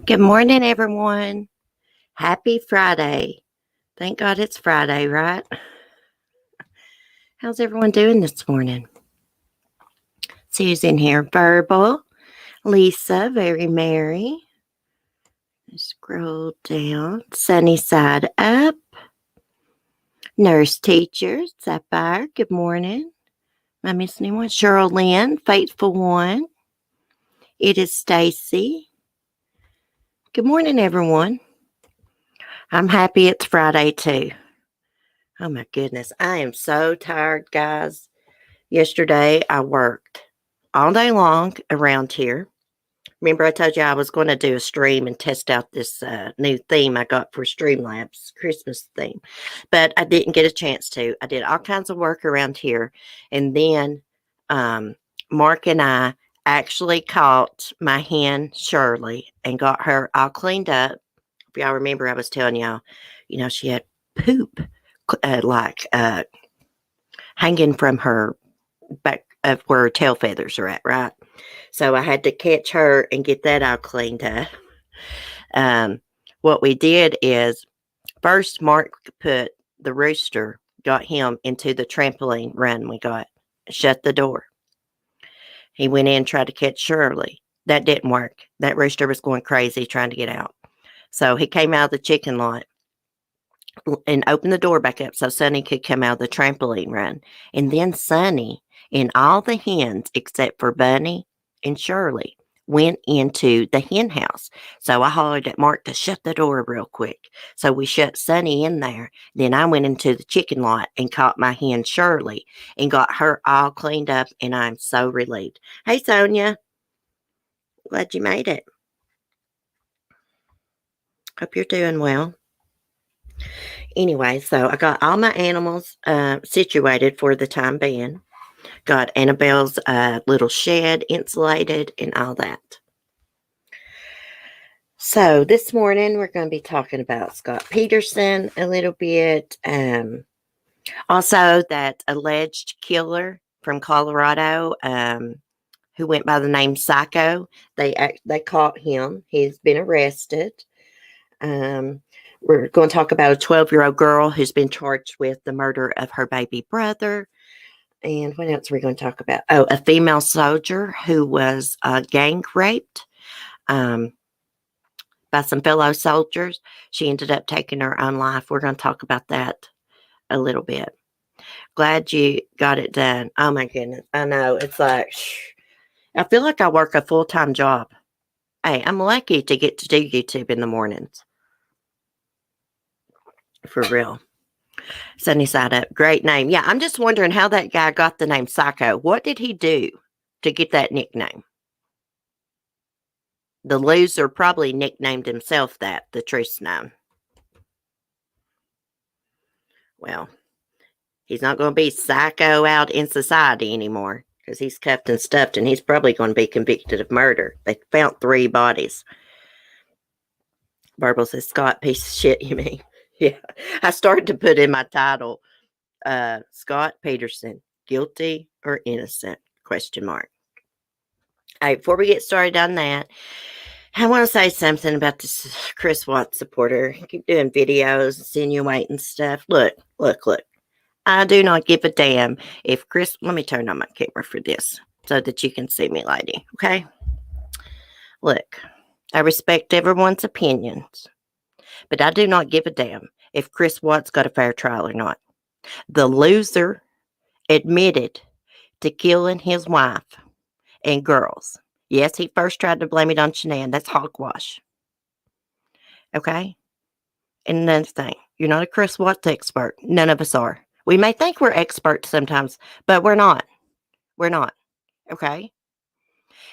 Good morning, everyone. Happy Friday. Thank God it's Friday, right? How's everyone doing this morning? Susan here, Verbal. Lisa, very merry. Scroll down. Sunny side up. Nurse teacher, Sapphire, good morning. Am I missing anyone? Cheryl Lynn, faithful one. It is Stacy. Good morning, everyone. I'm happy it's Friday, too. Oh, my goodness. I am so tired, guys. Yesterday, I worked all day long around here. Remember, I told you I was going to do a stream and test out this new theme I got for Streamlabs, Christmas theme, but I didn't get a chance to. I did all kinds of work around here, and then Mark and I actually caught my hen Shirley and got her all cleaned up. If y'all remember, I was telling y'all, she had poop hanging from her back of where her tail feathers are at, right? So I had to catch her and get that all cleaned up. What we did is first Mark put the rooster, got him into the trampoline run we got, shut the door. He went in, tried to catch Shirley. That didn't work. That rooster was going crazy trying to get out. So he came out of the chicken lot and opened the door back up so Sonny could come out of the trampoline run. And then Sonny and all the hens, except for Bunny and Shirley, went into the hen house. So I hollered at Mark to shut the door real quick. So we shut Sonny in there. Then I went into the chicken lot and caught my hen Shirley and got her all cleaned up, and I'm so relieved. Hey, Sonia. Glad you made it. Hope you're doing well. Anyway, so I got all my animals situated for the time being. Got Annabelle's little shed insulated and all that. So this morning we're going to be talking about Scott Peterson a little bit. Also, that alleged killer from Colorado who went by the name Psycho. They caught him. He's been arrested. We're going to talk about a 12-year-old girl who's been charged with the murder of her baby brother. And what else are we going to talk about? Oh, a female soldier who was gang raped by some fellow soldiers. She ended up taking her own life. We're going to talk about that a little bit. Glad you got it done. Oh, my goodness. I know. It's like, I feel like I work a full-time job. Hey, I'm lucky to get to do YouTube in the mornings. For real. Sunny side up. Great name. Yeah, I'm just wondering how that guy got the name Psycho. What did he do to get that nickname? The loser probably nicknamed himself that, the truth's known. Well, he's not going to be psycho out in society anymore because he's cuffed and stuffed, and he's probably going to be convicted of murder. They found 3 bodies. Verbal says, Scott, piece of shit, you mean? Yeah, I started to put in my title, Scott Peterson, guilty or innocent? Question mark. All right, before we get started on that, I want to say something about this Chris Watts supporter. Keep doing videos, insinuating stuff. Look. I do not give a damn if Chris, let me turn on my camera for this so that you can see me, lady. Okay? Look, I respect everyone's opinions, but I do not give a damn if Chris Watts got a fair trial or not. The loser admitted to killing his wife and girls. Yes, he first tried to blame it on Shanann. That's hogwash. Okay? And another thing, you're not a Chris Watts expert. None of us are. We may think we're experts sometimes, but we're not. We're not. Okay?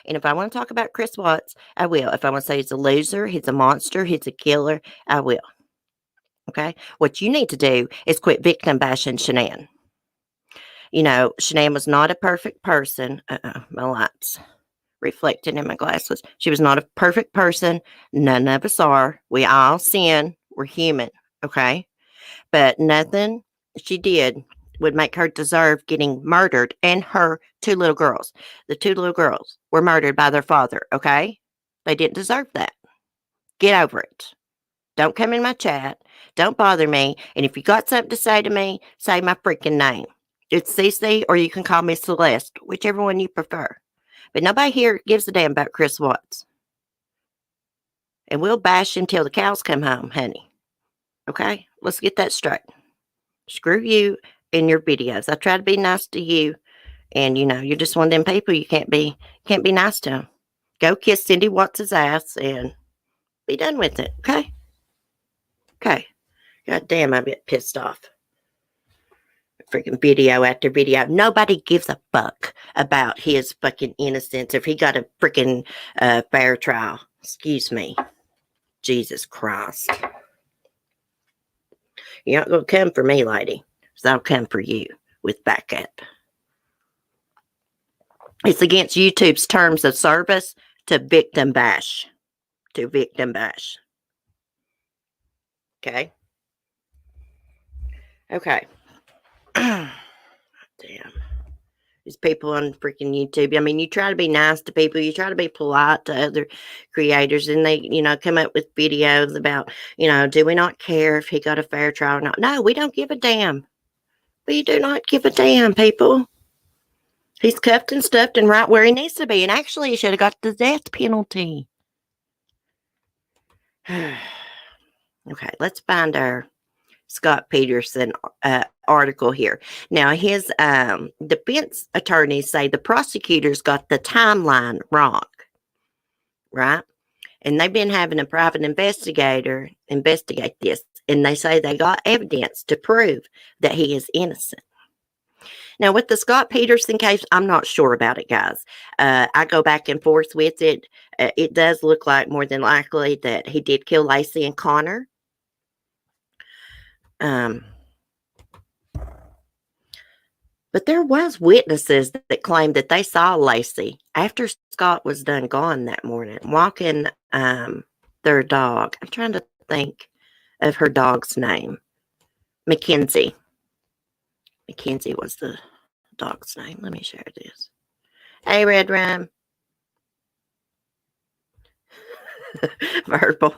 And if I want to talk about Chris Watts, I will. If I want to say he's a loser, he's a monster, he's a killer, I will. Okay? What you need to do is quit victim bashing Shanann. Shanann was not a perfect person. My lights reflected in my glasses. She was not a perfect person. None of us are. We all sin. We're human. Okay? But nothing she did would make her deserve getting murdered, and her 2 little girls. The 2 little girls were murdered by their father, okay? They didn't deserve that. Get over it. Don't come in my chat. Don't bother me. And if you got something to say to me, say my freaking name. It's Cece, or you can call me Celeste, whichever one you prefer. But nobody here gives a damn about Chris Watts. And we'll bash him till the cows come home, honey. Okay? Let's get that straight. Screw you and your videos. I try to be nice to you, and you're just one of them people you can't be nice to them. Go kiss Cindy Watts' ass and be done with it. Okay? Okay. God damn, I get pissed off. Freaking video after video. Nobody gives a fuck about his fucking innocence if he got a freaking fair trial. Excuse me. Jesus Christ. You're not going to come for me, lady. So I'll come for you with backup. It's against YouTube's terms of service to victim bash. Okay? Okay. Damn. These people on freaking YouTube. I mean, you try to be nice to people. You try to be polite to other creators. And they, come up with videos about, do we not care if he got a fair trial or not? No, we don't give a damn. We do not give a damn, people. He's cuffed and stuffed and right where he needs to be. And actually, he should have got the death penalty. Okay, let's find our Scott Peterson article here. Now, his defense attorneys say the prosecutors got the timeline wrong, right? And they've been having a private investigator investigate this, and they say they got evidence to prove that he is innocent. Now, with the Scott Peterson case, I'm not sure about it, guys. I go back and forth with it. It does look like more than likely that he did kill Laci and Connor. But there was witnesses that claimed that they saw Laci after Scott was done gone that morning, walking their dog. I'm trying to think of her dog's name. Mackenzie. Mackenzie was the dog's name. Let me share this. Hey, Red Rum. Verbal.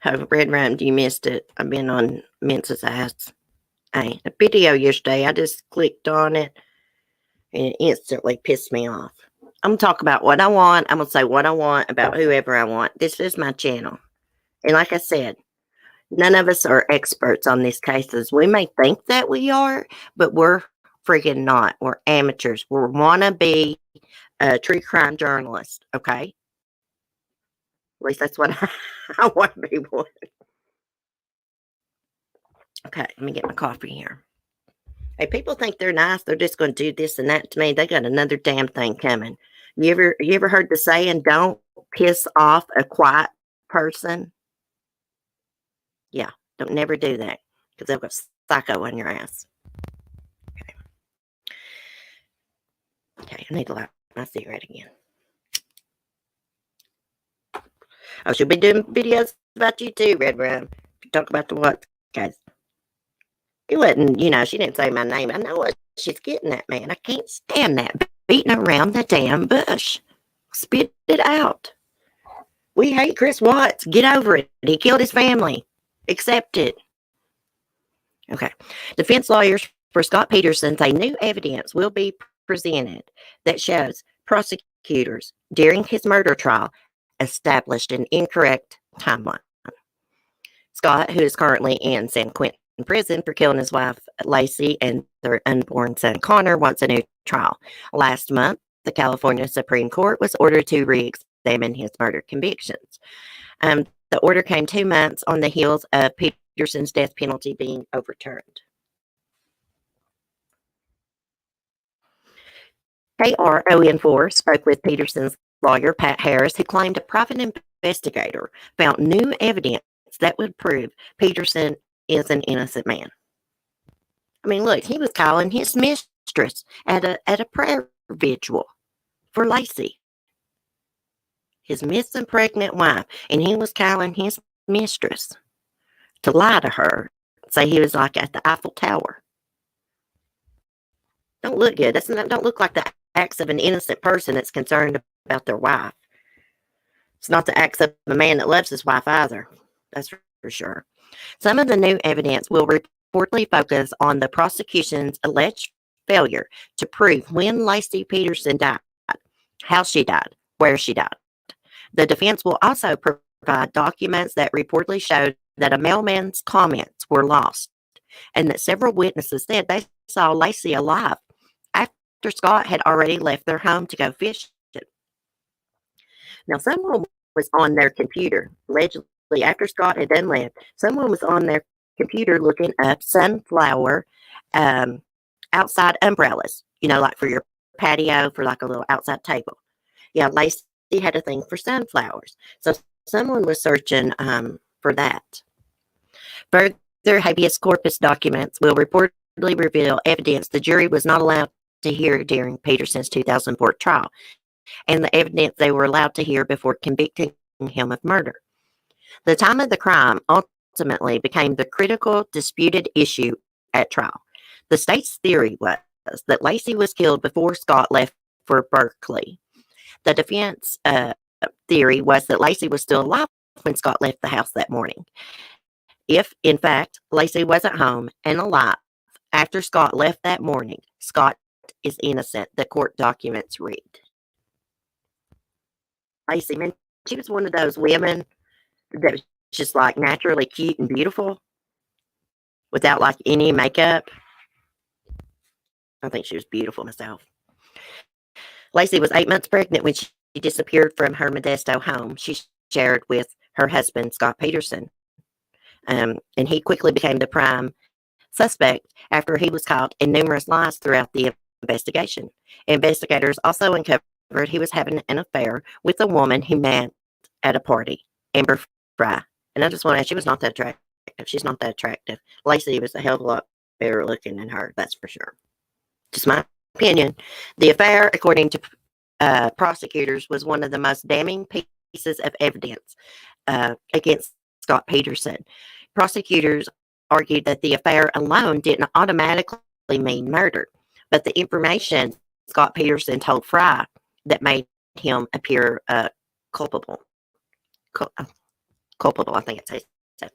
Oh, Red Rum, you missed it. I've been on Mince's ass. Hey, a video yesterday. I just clicked on it and it instantly pissed me off. I'm going to talk about what I want. I'm going to say what I want about whoever I want. This is my channel. And like I said, none of us are experts on these cases. We may think that we are, but we're freaking not. We're amateurs. We want to be true crime journalists, okay? At least that's what I want to be one. Okay, let me get my coffee here. Hey, people think they're nice. They're just going to do this and that to me. They got another damn thing coming. You ever heard the saying, don't piss off a quiet person? Yeah, don't never do that because they'll go psycho on your ass. Okay, I need to light my cigarette again. I should be doing videos about you too, Red Rum. Talk about the what, guys. It wasn't, she didn't say my name. I know what she's getting at, man. I can't stand that beating around the damn bush. Spit it out. We hate Chris Watts. Get over it. He killed his family. Accept it. Okay. Defense lawyers for Scott Peterson say new evidence will be presented that shows prosecutors during his murder trial established an incorrect timeline. Scott, who is currently in San Quentin prison for killing his wife Laci and their unborn son Connor, wants a new trial. Last month, the California Supreme Court was ordered to re-examine his murder convictions. The order came 2 months on the heels of Peterson's death penalty being overturned. KRON4 spoke with Peterson's lawyer, Pat Harris, who claimed a private investigator found new evidence that would prove Peterson is an innocent man. I mean, look, he was calling his mistress at a prayer vigil for Laci, his missing pregnant wife, and he was calling his mistress to lie to her, say he was like at the Eiffel Tower. Don't look good. Don't look like the acts of an innocent person that's concerned about their wife. It's not the acts of a man that loves his wife either. That's for sure. Some of the new evidence will reportedly focus on the prosecution's alleged failure to prove when Laci Peterson died, how she died, where she died. The defense will also provide documents that reportedly showed that a mailman's comments were lost and that several witnesses said they saw Laci alive after Scott had already left their home to go fishing. Now, someone was on their computer, allegedly after Scott had done left, someone was on their computer looking up sunflower outside umbrellas, like for your patio, for like a little outside table. Yeah, Laci had a thing for sunflowers. So someone was searching for that. Further habeas corpus documents will reportedly reveal evidence the jury was not allowed to hear during Peterson's 2004 trial, and the evidence they were allowed to hear before convicting him of murder. The time of the crime ultimately became the critical disputed issue at trial. The state's theory was that Laci was killed before Scott left for Berkeley. The defense theory was that Laci was still alive when Scott left the house that morning. If, in fact, Laci wasn't home and alive after Scott left that morning, Scott is innocent, the court documents read. Laci, man, she was one of those women that was just like naturally cute and beautiful without like any makeup. I think she was beautiful myself. Laci was 8 months pregnant when she disappeared from her Modesto home she shared with her husband, Scott Peterson. And he quickly became the prime suspect after he was caught in numerous lies throughout the investigation. Investigators also uncovered he was having an affair with a woman he met at a party, Amber Fry. And I just want to add, she was not that attractive. She's not that attractive. Laci was a hell of a lot better looking than her, that's for sure. Just my opinion. The affair, according to prosecutors, was one of the most damning pieces of evidence against Scott Peterson. Prosecutors argued that the affair alone didn't automatically mean murder, but the information Scott Peterson told Fry that made him appear culpable. Culpable, I think it says so.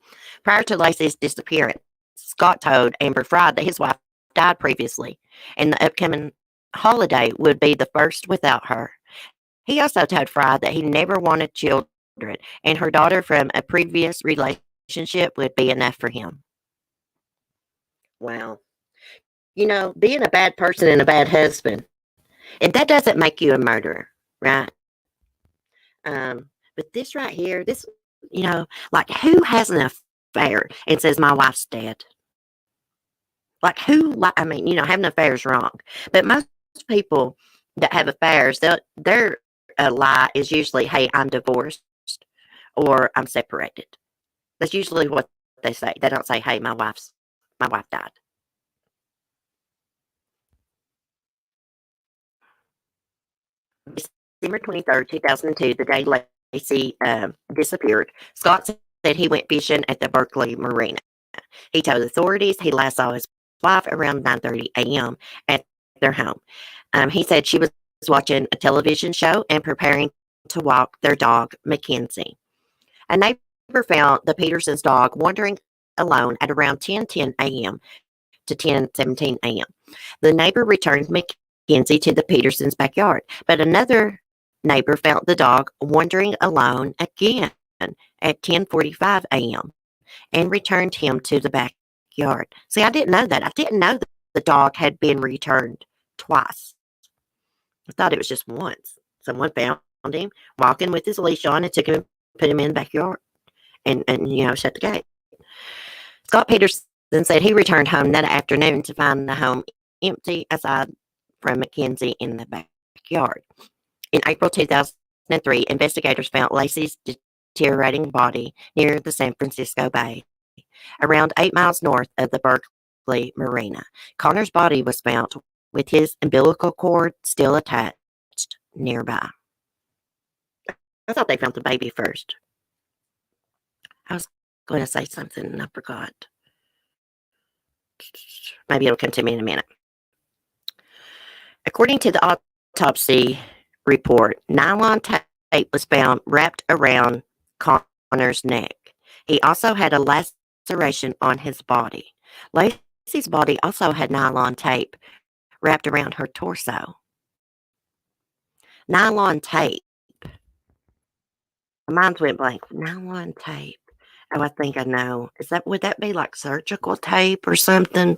Prior to Laci's disappearance, Scott told Amber Fry that his wife died previously, and the upcoming holiday would be the first without her. He also told Fry that he never wanted children, and her daughter from a previous relationship would be enough for him. Wow. Being a bad person and a bad husband, and that doesn't make you a murderer, right? But this right here, like who has an affair and says my wife's dead? Like who? Having an affair is wrong, but most people that have affairs, their lie is usually, "Hey, I'm divorced," or "I'm separated." That's usually what they say. They don't say, "Hey, my wife died." December 23rd, 2002, the day Laci disappeared, Scott said he went fishing at the Berkeley Marina. He told authorities he last saw his wife around 9:30 a.m. at their home. He said she was watching a television show and preparing to walk their dog, Mackenzie. A neighbor found the Petersons' dog wandering alone at around 10:10 a.m. to 10:17 a.m. The neighbor returned Mackenzie to the Petersons' backyard, but another neighbor found the dog wandering alone again at 10:45 a.m. and returned him to the backyard. See, I didn't know that. I didn't know that the dog had been returned twice. I thought it was just once. Someone found him walking with his leash on and took him and put him in the backyard and shut the gate. Scott Peterson said he returned home that afternoon to find the home empty aside from Mackenzie in the backyard. In April 2003, investigators found Laci's deteriorating body near the San Francisco Bay, around 8 miles north of the Berkeley Marina. Connor's body was found with his umbilical cord still attached nearby. I thought they found the baby first. I was going to say something and I forgot. Maybe it'll come to me in a minute. According to the autopsy report, nylon tape tape was found wrapped around Connor's neck. He also had a laceration on his body. Laci's body also had nylon tape wrapped around her torso. Nylon tape. Mine went blank. Nylon tape. Oh, I think I know. Would that be like surgical tape or something?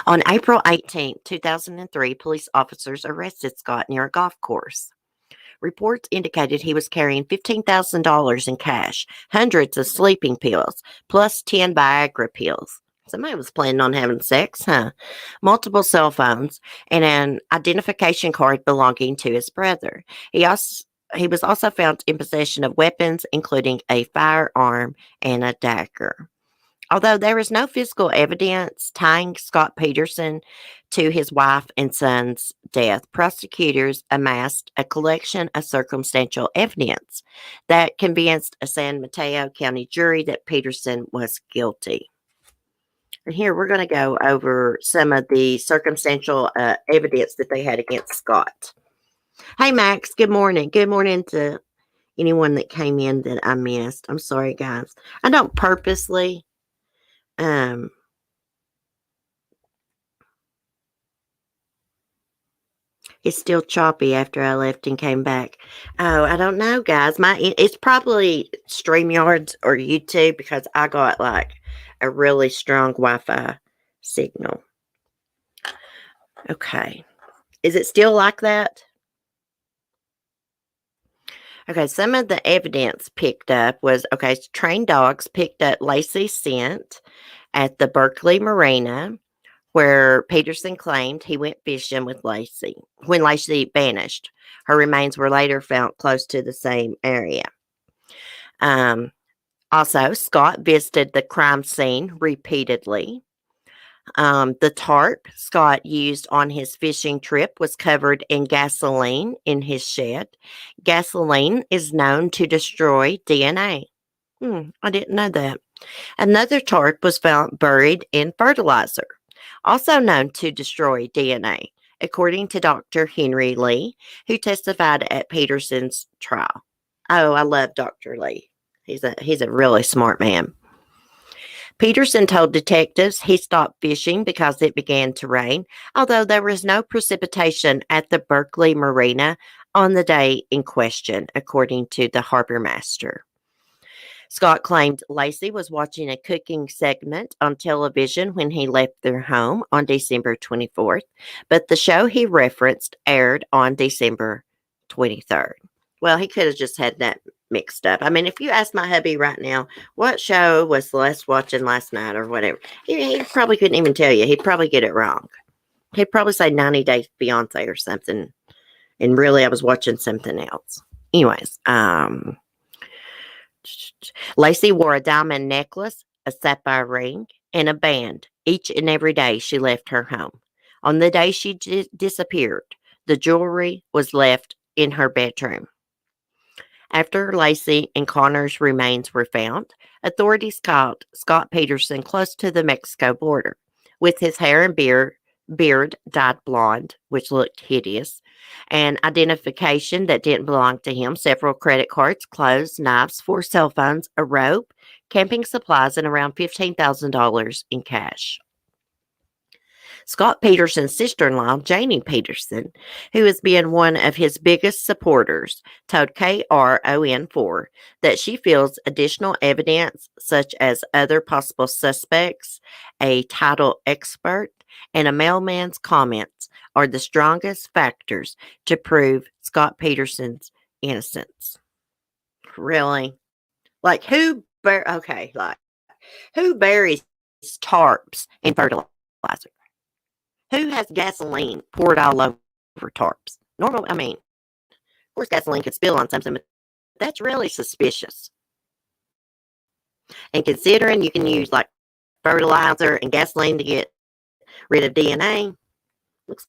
On April 18th, 2003, police officers arrested Scott near a golf course. Reports indicated he was carrying $15,000 in cash, hundreds of sleeping pills, plus 10 Viagra pills. Somebody was planning on having sex, huh? Multiple cell phones, and an identification card belonging to his brother. He was also found in possession of weapons, including a firearm and a dagger. Although there is no physical evidence tying Scott Peterson to his wife and son's death, prosecutors amassed a collection of circumstantial evidence that convinced a San Mateo County jury that Peterson was guilty. And here we're going to go over some of the circumstantial evidence that they had against Scott. Hey, Max. Good morning. Good morning to anyone that came in that I missed. I'm sorry, guys. I don't purposely. It's still choppy after I left and came back. Oh, I don't know, guys. It's probably StreamYards or YouTube because I got like a really strong Wi-Fi signal. Okay. Is it still like that? Okay, some of the evidence picked up was, trained dogs picked up Laci's scent at the Berkeley Marina, where Peterson claimed he went fishing with Laci. When Laci vanished, her remains were later found close to the same area. Also, Scott visited the crime scene repeatedly. The tarp Scott used on his fishing trip was covered in gasoline in his shed. Gasoline is known to destroy DNA. I didn't know that. Another tarp was found buried in fertilizer, also known to destroy DNA, according to Dr. Henry Lee, who testified at Peterson's trial. Oh, I love Dr. Lee. He's a really smart man. Peterson told detectives he stopped fishing because it began to rain, although there was no precipitation at the Berkeley Marina on the day in question, according to the harbor master. Scott claimed Laci was watching a cooking segment on television when he left their home on December 24th, but the show he referenced aired on December 23rd. Well, he could have just had that mixed up. I mean, if you ask my hubby right now, what show was Les watching last night or whatever, he probably couldn't even tell you. He'd probably get it wrong. He'd probably say 90 Day Fiancé or something, and really I was watching something else. Anyways, Laci wore a diamond necklace, a sapphire ring, and a band each and every day she left her home. On the day she disappeared, the jewelry was left in her bedroom. After Laci and Connor's remains were found, authorities caught Scott Peterson close to the Mexico border, with his hair and beard dyed blonde, which looked hideous, and identification that didn't belong to him, several credit cards, clothes, knives, 4 cell phones, a rope, camping supplies, and around $15,000 in cash. Scott Peterson's sister-in-law, Janie Peterson, who has been one of his biggest supporters, told KRON4 that she feels additional evidence, such as other possible suspects, a title expert, and a mailman's comments, are the strongest factors to prove Scott Peterson's innocence. Really? Like who buries tarps in fertilizer? Who has gasoline poured all over tarps? Of course gasoline could spill on something, but that's really suspicious. And considering you can use like fertilizer and gasoline to get rid of DNA, looks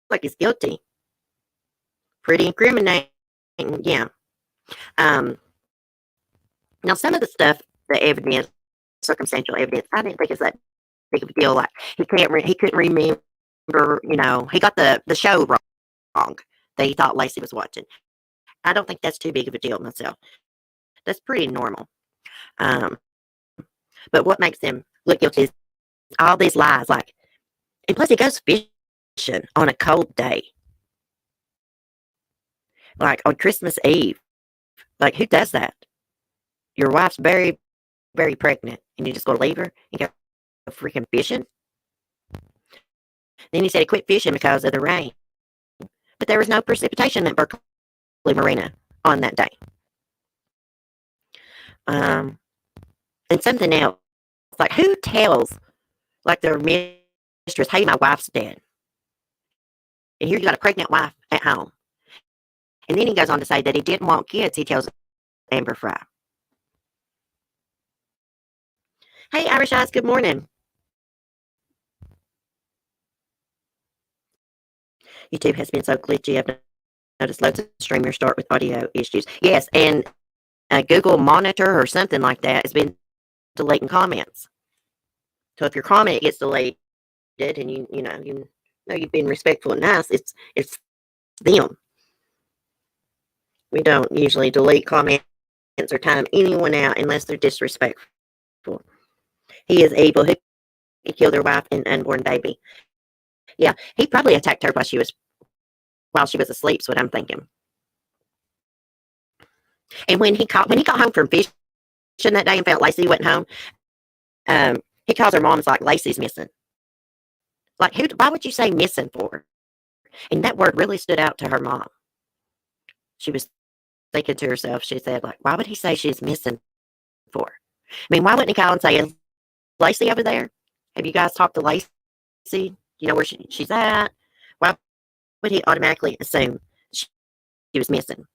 like he's guilty. Pretty incriminating, yeah. Now some of the stuff, the evidence, circumstantial evidence, I didn't think it's that big of a deal. Like he couldn't remember. He got the show wrong that he thought Laci was watching. I don't think that's too big of a deal myself. That's pretty normal. Um, but what makes him look guilty is all these lies. Like, and plus he goes fishing on a cold day, like on Christmas Eve. Like, who does that? Your wife's very, very pregnant, and you just go leave her and go freaking fishing. Then he said he quit fishing because of the rain, but there was no precipitation at Berkeley Marina on that day. Um, and something else, like who tells like their mistress, "Hey, my wife's dead," and here you got a pregnant wife at home. And then he goes on to say that he didn't want kids. He tells Amber Fry. Hey, Irish Eyes, good morning. YouTube has been so glitchy. I've noticed loads of streamers start with audio issues. Yes, and Google Monitor or something like that has been deleting comments. So if your comment gets deleted and you know you've been respectful and nice, it's them. We don't usually delete comments or time anyone out unless they're disrespectful. He is evil. He killed their wife and unborn baby. Yeah, he probably attacked her while she was asleep. Is what I'm thinking. And when he got home from fishing that day and found Laci wasn't home, he calls her mom's like, "Laci's missing." Like, who? Why would you say missing for? And that word really stood out to her mom. She was thinking to herself. She said, like, why would he say she's missing for? I mean, why wouldn't he call and say, "Is Laci over there? Have you guys talked to Laci? You know where she's at?" Why would he automatically assume she was missing?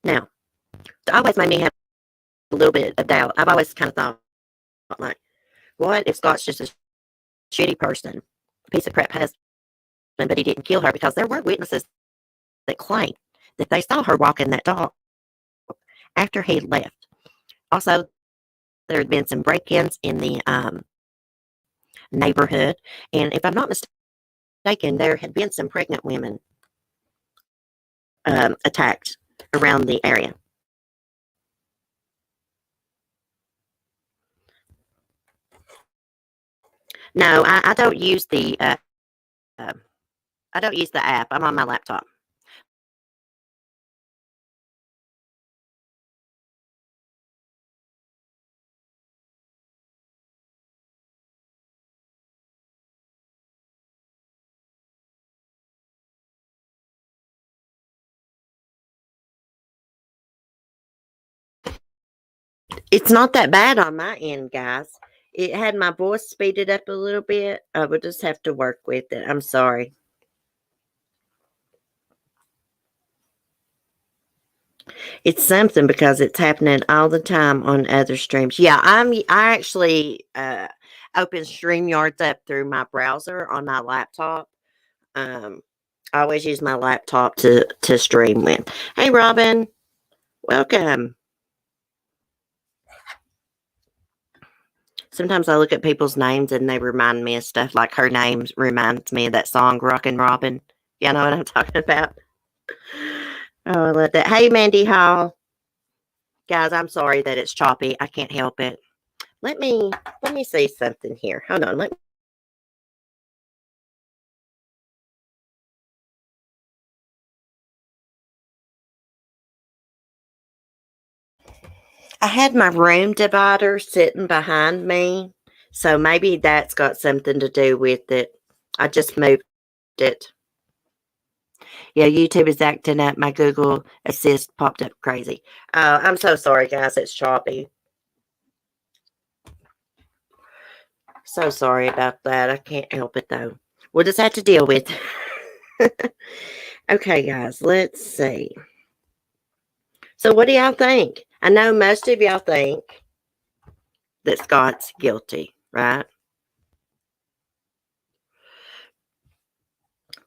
Now, it always made me have a little bit of doubt. I've always kind of thought, like, what if Scott's just a shitty person, a piece of crap husband, but he didn't kill her? Because there were witnesses that claimed that they saw her walking that dog after he left. Also, there had been some break-ins in the neighborhood, and if I'm not mistaken, there had been some pregnant women attacked around the area. No, I don't use the I don't use the app. I'm on my laptop. It's not that bad on my end, guys. It had my voice speeded up a little bit. I would just have to work with it. I'm sorry. It's something because it's happening all the time on other streams. Yeah, I actually open StreamYards up through my browser on my laptop. I always use my laptop to stream with. Hey, Robin, welcome. Sometimes I look at people's names and they remind me of stuff. Like her name reminds me of that song "Rockin' Robin." You know what I'm talking about? Oh, I love that. Hey, Mandy Hall. Guys, I'm sorry that it's choppy. I can't help it. Let me see something here. Hold on. I had my room divider sitting behind me, so maybe that's got something to do with it. I just moved it. Yeah, YouTube is acting up. My Google Assist popped up crazy. I'm so sorry, guys. It's choppy. So sorry about that. I can't help it, though. We'll just have to deal with it. Okay, guys, let's see. So what do y'all think? I know most of y'all think that Scott's guilty, right?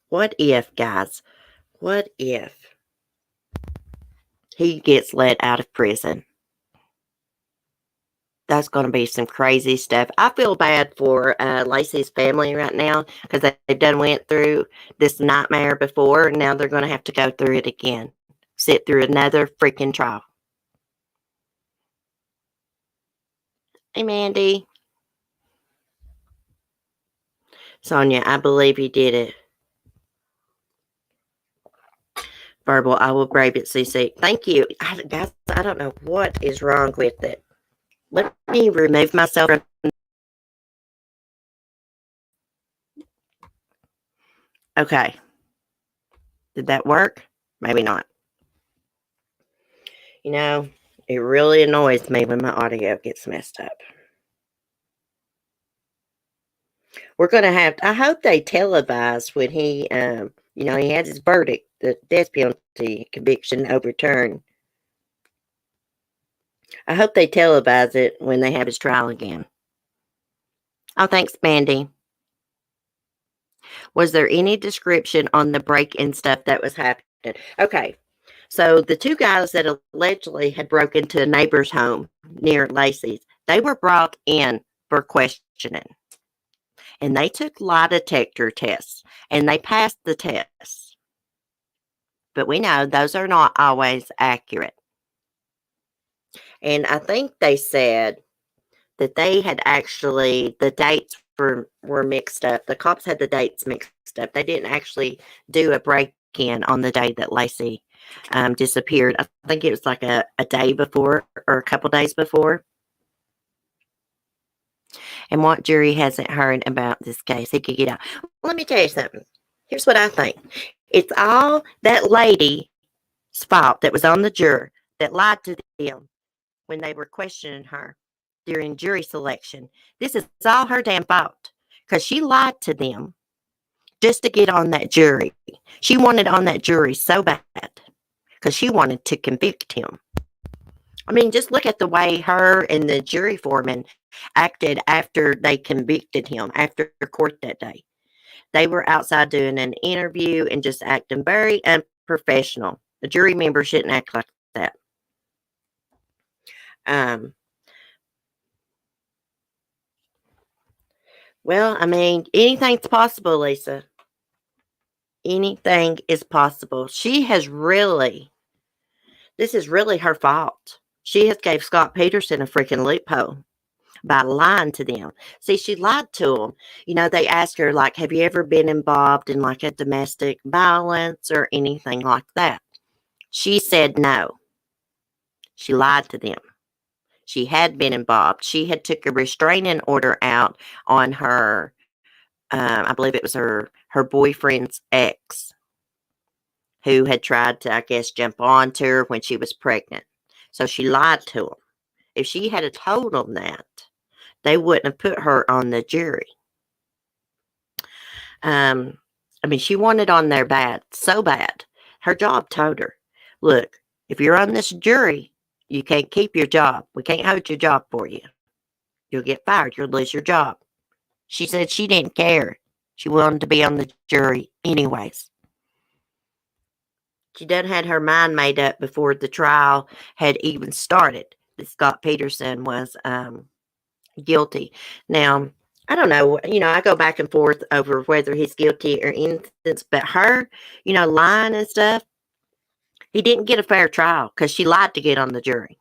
What if, guys, what if he gets let out of prison? that's going to be some crazy stuff. I feel bad for Laci's family right now because they've done went through this nightmare before, and now they're going to have to go through it again. Sit through another freaking trial. Hey, Mandy. Sonia, I believe you did it. Verbal, I will brave it, CC. Thank you. Guys, I don't know what is wrong with it. Let me remove myself from. Okay. Did that work? Maybe not. You know, it really annoys me when my audio gets messed up. We're going to have, I hope they televise when he, he had his verdict, the death penalty conviction overturned. I hope they televise it when they have his trial again. Oh, thanks, Mandy. Was there any description on the break-in stuff that was happening? Okay, so the two guys that allegedly had broken into a neighbor's home near Laci's, they were brought in for questioning. And they took lie detector tests, and they passed the tests. But we know those are not always accurate. And I think they said that they had actually, the dates were mixed up. The cops had the dates mixed up. They didn't actually do a break-in on the day that Laci disappeared. I think it was like a day before or a couple days before. And what jury hasn't heard about this case? He could get out. Let me tell you something. Here's what I think. It's all that lady's fault that was on the juror that lied to them when they were questioning her during jury selection. This is all her damn fault because she lied to them just to get on that jury. She wanted on that jury so bad because she wanted to convict him. I mean, just look at the way her and the jury foreman acted after they convicted him after court that day. They were outside doing an interview and just acting very unprofessional. A jury member shouldn't act like that. Well, I mean, anything's possible, Lisa. Anything is possible. This is really her fault. She has gave Scott Peterson a freaking loophole by lying to them. See, she lied to them. You know, they asked her, like, have you ever been involved in, like, a domestic violence or anything like that? She said no. She lied to them. She had been involved. She had took a restraining order out on her, I believe it was her boyfriend's ex, who had tried to, I guess, jump onto her when she was pregnant. So she lied to them. If she had told them that, they wouldn't have put her on the jury. I mean, she wanted on there bad, so bad. Her job told her, look, if you're on this jury, you can't keep your job. We can't hold your job for you. You'll get fired. You'll lose your job. She said she didn't care. She wanted to be on the jury anyways. She done had her mind made up before the trial had even started that Scott Peterson was guilty. Now, I don't know, I go back and forth over whether he's guilty or innocent, but her, lying and stuff, he didn't get a fair trial because she lied to get on the jury.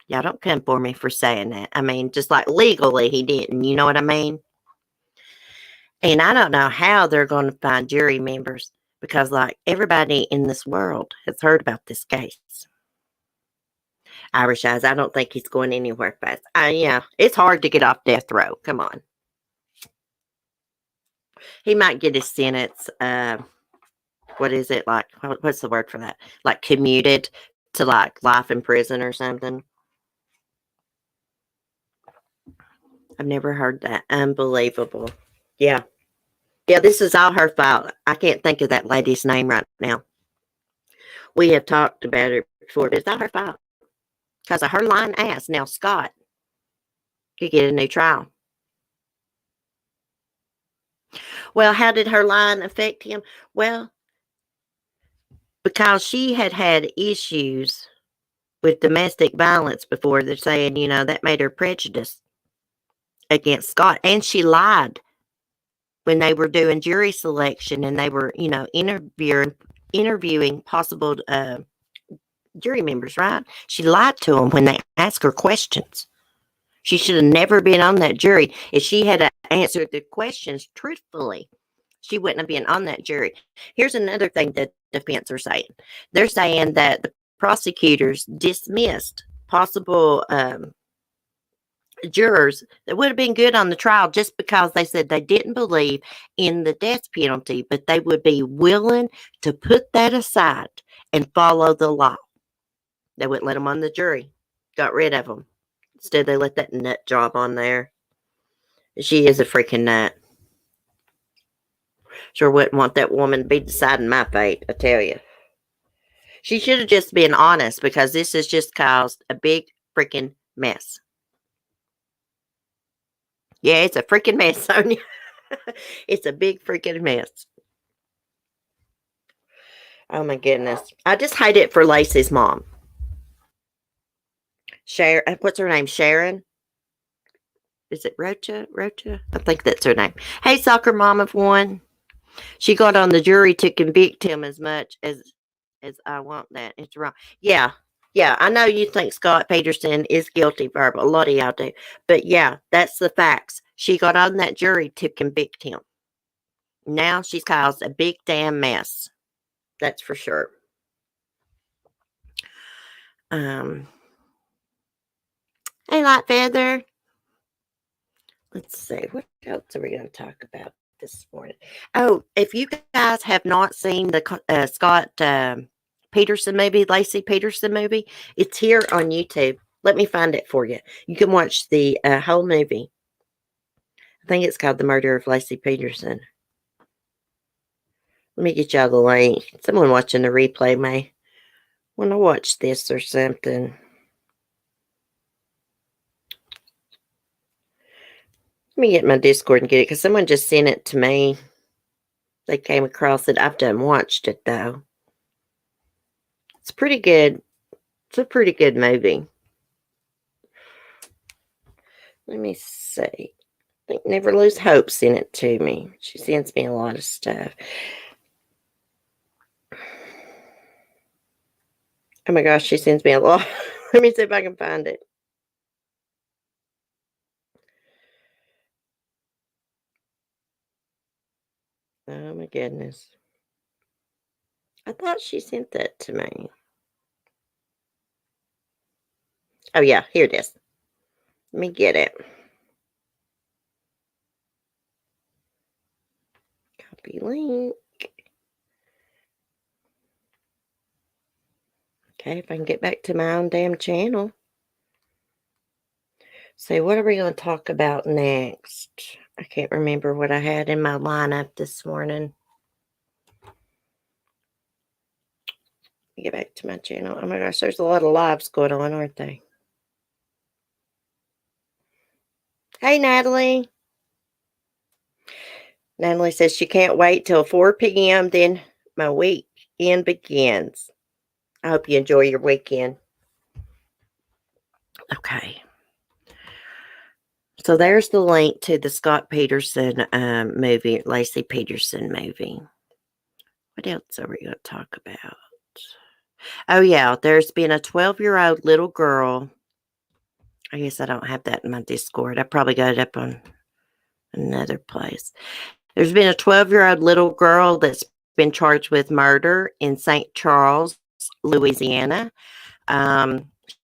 Y'all don't come for me for saying that. I mean, just like legally he didn't, you know what I mean? And I don't know how they're going to find jury members because, like, everybody in this world has heard about this case. Irish Eyes, I don't think he's going anywhere fast. It's hard to get off death row. Come on. He might get his sentence, what is it, like, what's the word for that? Like, commuted to, like, life in prison or something. I've never heard that. Unbelievable. Yeah. Yeah, this is all her fault. I can't think of that lady's name right now. We have talked about it before, but it's not her fault. Because of her lying ass. Now, Scott could get a new trial. Well, how did her lying affect him? Well, because she had issues with domestic violence before. They're saying, that made her prejudiced against Scott. And she lied when they were doing jury selection and they were, interviewing possible jury members, right? She lied to them when they asked her questions. She should have never been on that jury. If she had answered the questions truthfully, she wouldn't have been on that jury. Here's another thing that the defense are saying. They're saying that the prosecutors dismissed possible jurors that would have been good on the trial just because they said they didn't believe in the death penalty, but they would be willing to put that aside and follow the law. They wouldn't let them on the jury. Got rid of them. Instead, they let that nut job on there. She is a freaking nut. Sure wouldn't want that woman to be deciding my fate, I tell you. She should have just been honest, because this has just caused a big freaking mess. Yeah, it's a freaking mess, Sonia. It's a big freaking mess. Oh my goodness. I just hate it for Laci's mom. Sharon, what's her name? Sharon? Is it Rocha? I think that's her name. Hey, soccer mom of one. She got on the jury to convict him as much as I want that. It's wrong. Yeah. I know you think Scott Peterson is guilty, Verb. A lot of y'all do. But yeah, that's the facts. She got on that jury to convict him. Now she's caused a big damn mess. That's for sure. Hey, Light Feather. Let's see. What else are we going to talk about this morning? Oh, if you guys have not seen the Scott Peterson movie, Laci Peterson movie, it's here on YouTube. Let me find it for you. You can watch the whole movie. I think it's called The Murder of Laci Peterson. Let me get y'all the link. Someone watching the replay may want to watch this or something. Let me get my Discord and get it, because someone just sent it to me. They came across it. I've done watched it, though. It's pretty good. It's a pretty good movie. Let me see. I think Never Lose Hope sent it to me. She sends me a lot of stuff. Oh my gosh, she sends me a lot. Let me see if I can find it. Oh my goodness. I thought she sent that to me. Oh yeah, here it is. Let me get it. Copy link. Okay, if I can get back to my own damn channel. So what are we going to talk about next? I can't remember what I had in my lineup this morning. Get back to my channel. Oh my gosh, there's a lot of lives going on, aren't they? Hey, Natalie. Natalie says she can't wait till 4 p.m. Then my weekend begins. I hope you enjoy your weekend. Okay. So there's the link to the Scott Peterson movie, Laci Peterson movie. What else are we going to talk about? Oh, yeah. There's been a 12-year-old little girl. I guess I don't have that in my Discord. I probably got it up on another place. There's been a 12-year-old little girl that's been charged with murder in St. Charles, Louisiana.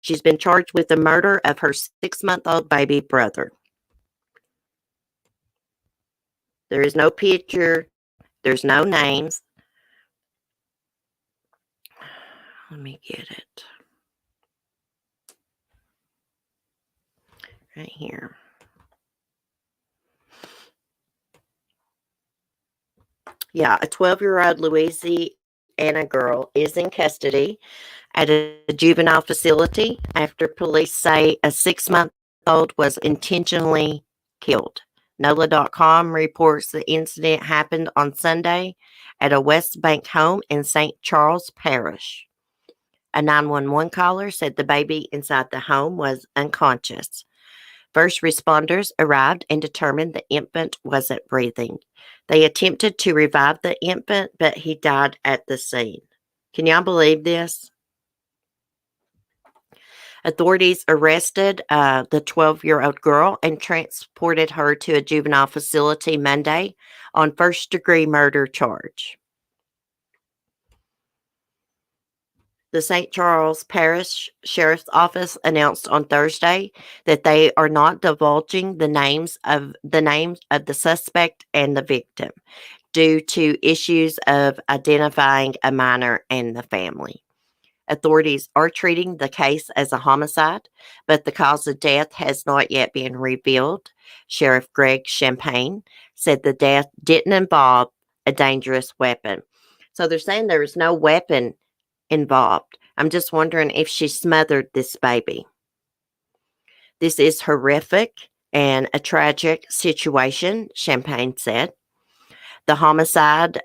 She's been charged with the murder of her 6-month-old baby brother. There is no picture. There's no names. Let me get it. Right here. Yeah, a 12-year-old Louisiana girl is in custody at a juvenile facility after police say a 6-month-old was intentionally killed. NOLA.com reports the incident happened on Sunday at a West Bank home in St. Charles Parish. A 911 caller said the baby inside the home was unconscious. First responders arrived and determined the infant wasn't breathing. They attempted to revive the infant, but he died at the scene. Can y'all believe this? Authorities arrested the 12-year-old girl and transported her to a juvenile facility Monday on first-degree murder charge. The St. Charles Parish Sheriff's Office announced on Thursday that they are not divulging the names of the suspect and the victim due to issues of identifying a minor and the family. Authorities are treating the case as a homicide, but the cause of death has not yet been revealed. Sheriff Greg Champagne said the death didn't involve a dangerous weapon. So they're saying there was no weapon involved. I'm just wondering if she smothered this baby. This is horrific and a tragic situation, Champagne said. The homicide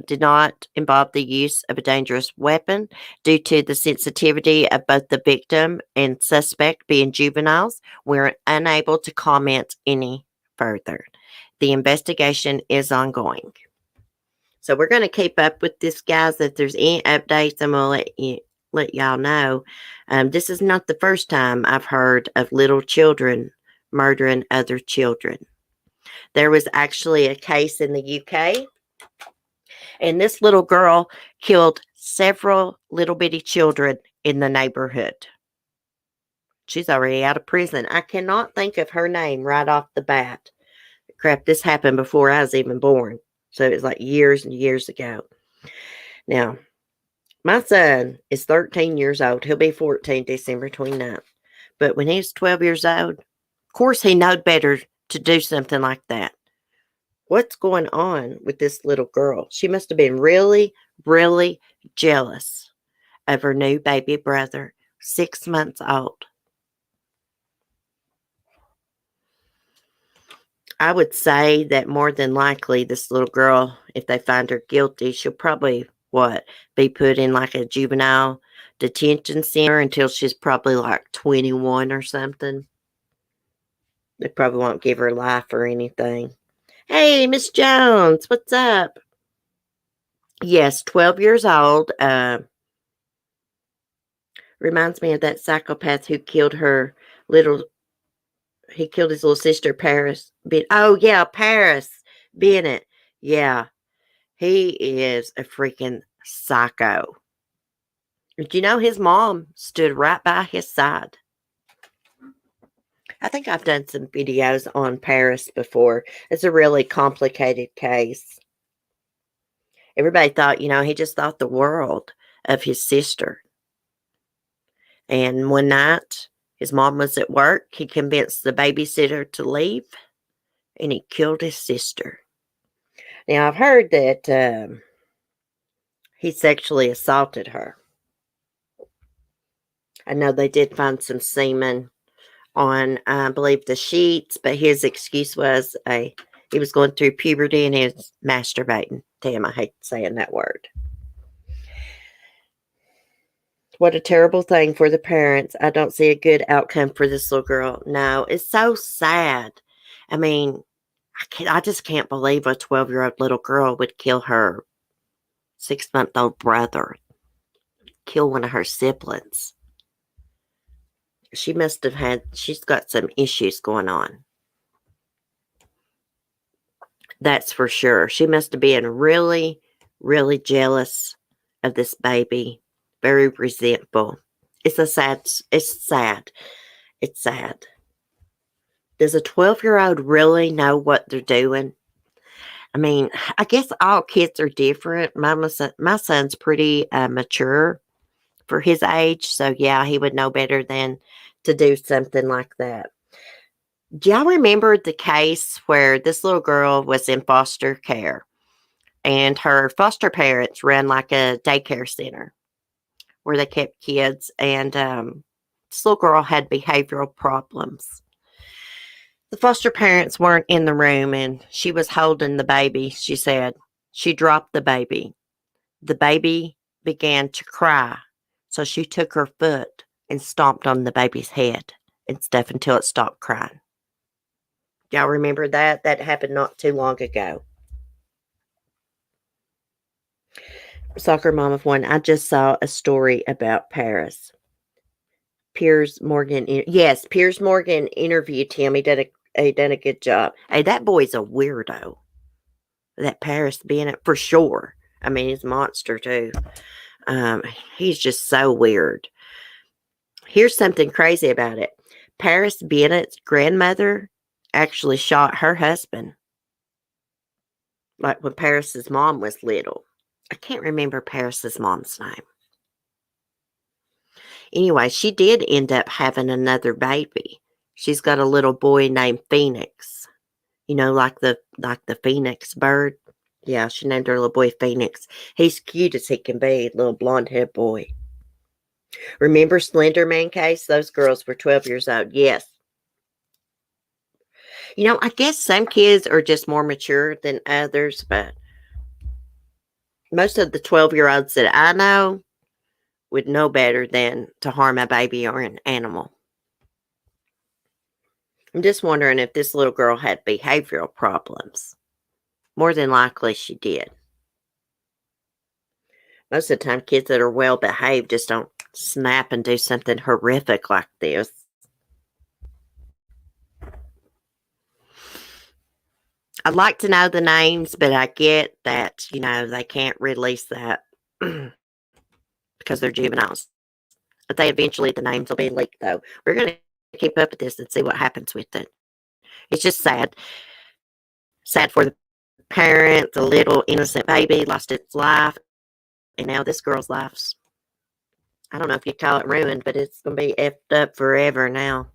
did not involve the use of a dangerous weapon due to the sensitivity of both the victim and suspect being juveniles. We're unable to comment any further. The investigation is ongoing. So we're going to keep up with this, guys. If there's any updates, I'm going to let y'all know. This is not the first time I've heard of little children murdering other children. There was actually a case in the UK, and this little girl killed several little bitty children in the neighborhood. She's already out of prison. I cannot think of her name right off the bat. Crap, this happened before I was even born. So it was like years and years ago. Now, my son is 13 years old. He'll be 14 December 29th. But when he's 12 years old, of course he knowed better to do something like that. What's going on with this little girl? She must have been really, really jealous of her new baby brother, 6 months old. I would say that more than likely this little girl, if they find her guilty, she'll probably, be put in like a juvenile detention center until she's probably like 21 or something. They probably won't give her life or anything. Hey, Miss Jones, what's up? Yes, 12 years old. Reminds me of that psychopath who killed his little sister, Paris. Oh, yeah, Paris Bennett. Yeah, he is a freaking psycho. Did you know his mom stood right by his side? I think I've done some videos on Paris before. It's a really complicated case. Everybody thought, he just thought the world of his sister. And one night, his mom was at work. He convinced the babysitter to leave, and he killed his sister. Now, I've heard that he sexually assaulted her. I know they did find some semen on, I believe, the sheets, but his excuse was he was going through puberty and he was masturbating. Damn, I hate saying that word. What a terrible thing for the parents. I don't see a good outcome for this little girl. No, it's so sad. I mean, I just can't believe a 12-year-old little girl would kill her 6-month-old brother, kill one of her siblings. She's got some issues going on. That's for sure. She must have been really, really jealous of this baby. Very resentful. It's sad. It's sad. Does a 12-year-old really know what they're doing? I mean, I guess all kids are different. My son's pretty mature for his age. So, yeah, he would know better than to do something like that. Do y'all remember the case where this little girl was in foster care and her foster parents ran like a daycare center where they kept kids, and this little girl had behavioral problems. The foster parents weren't in the room, and she was holding the baby. She said she dropped the baby. The baby began to cry So she took her foot and stomped on the baby's head and stuff until it stopped crying. Y'all remember that? That happened not too long ago. Soccer Mom of One, I just saw a story about Paris. Piers Morgan, yes, Piers Morgan interviewed him. He done a good job. Hey, that boy's a weirdo. That Paris being it for sure. I mean, he's a monster too. He's just so weird. Here's something crazy about it. Paris Bennett's grandmother actually shot her husband. Like when Paris's mom was little. I can't remember Paris's mom's name. Anyway, she did end up having another baby. She's got a little boy named Phoenix. You know, like the phoenix bird. Yeah, she named her little boy Phoenix. He's cute as he can be, little blonde-haired boy. Remember Slender Man case? Those girls were 12 years old. Yes. You know, I guess some kids are just more mature than others, but most of the 12-year-olds that I know would know better than to harm a baby or an animal. I'm just wondering if this little girl had behavioral problems. More than likely she did. Most of the time, kids that are well behaved just don't snap and do something horrific like this. I'd like to know the names, but I get that, they can't release that because they're juveniles. But the names will be leaked, though. We're going to keep up with this and see what happens with it. It's just sad. Sad for the parent. The little innocent baby lost its life. And now this girl's life's, I don't know if you call it ruined, but it's going to be effed up forever now.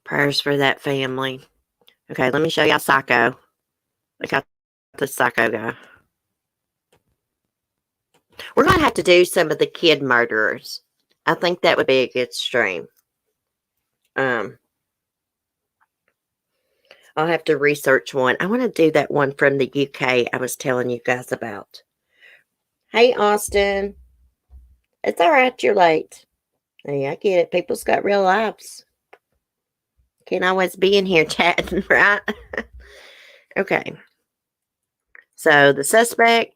Prayers for that family. Okay, let me show y'all Psycho. Look at the Psycho guy. We're going to have to do some of the kid murderers. I think that would be a good stream. I'll have to research one. I want to do that one from the UK I was telling you guys about. Hey, Austin. It's all right. You're late. Hey, I get it. People's got real lives. Can't always be in here chatting, right? Okay. So the suspect,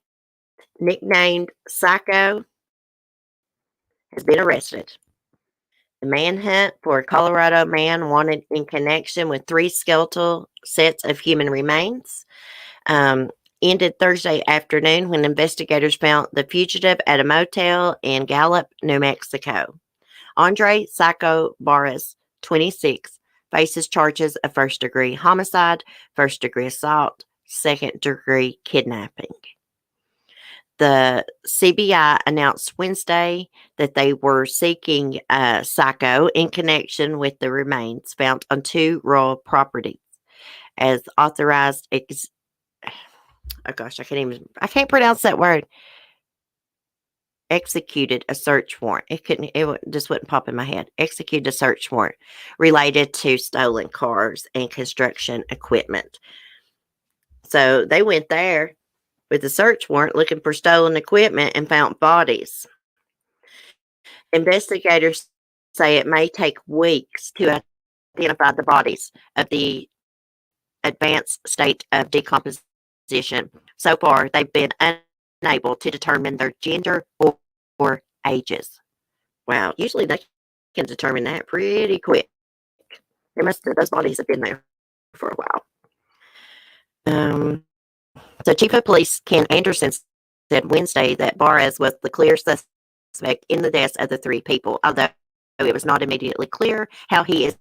nicknamed Psycho, has been arrested. The manhunt for a Colorado man wanted in connection with 3 skeletal sets of human remains ended Thursday afternoon when investigators found the fugitive at a motel in Gallup, New Mexico. Andre Psycho Barras, 26, faces charges of first-degree homicide, first-degree assault, second-degree kidnapping. The CBI announced Wednesday that they were seeking Psycho in connection with the remains found on 2 rural properties. As authorized, I can't pronounce that word. Executed a search warrant. It just wouldn't pop in my head. Executed a search warrant related to stolen cars and construction equipment. So they went there with a search warrant looking for stolen equipment and found bodies. Investigators say it may take weeks to identify the bodies of the advanced state of decomposition. So far, they've been unable to determine their gender or ages. Wow, usually they can determine that pretty quick. Those bodies have been there for a while. So Chief of Police Ken Anderson said Wednesday that Barras was the clear suspect in the deaths of the 3 people, although it was not immediately clear how he is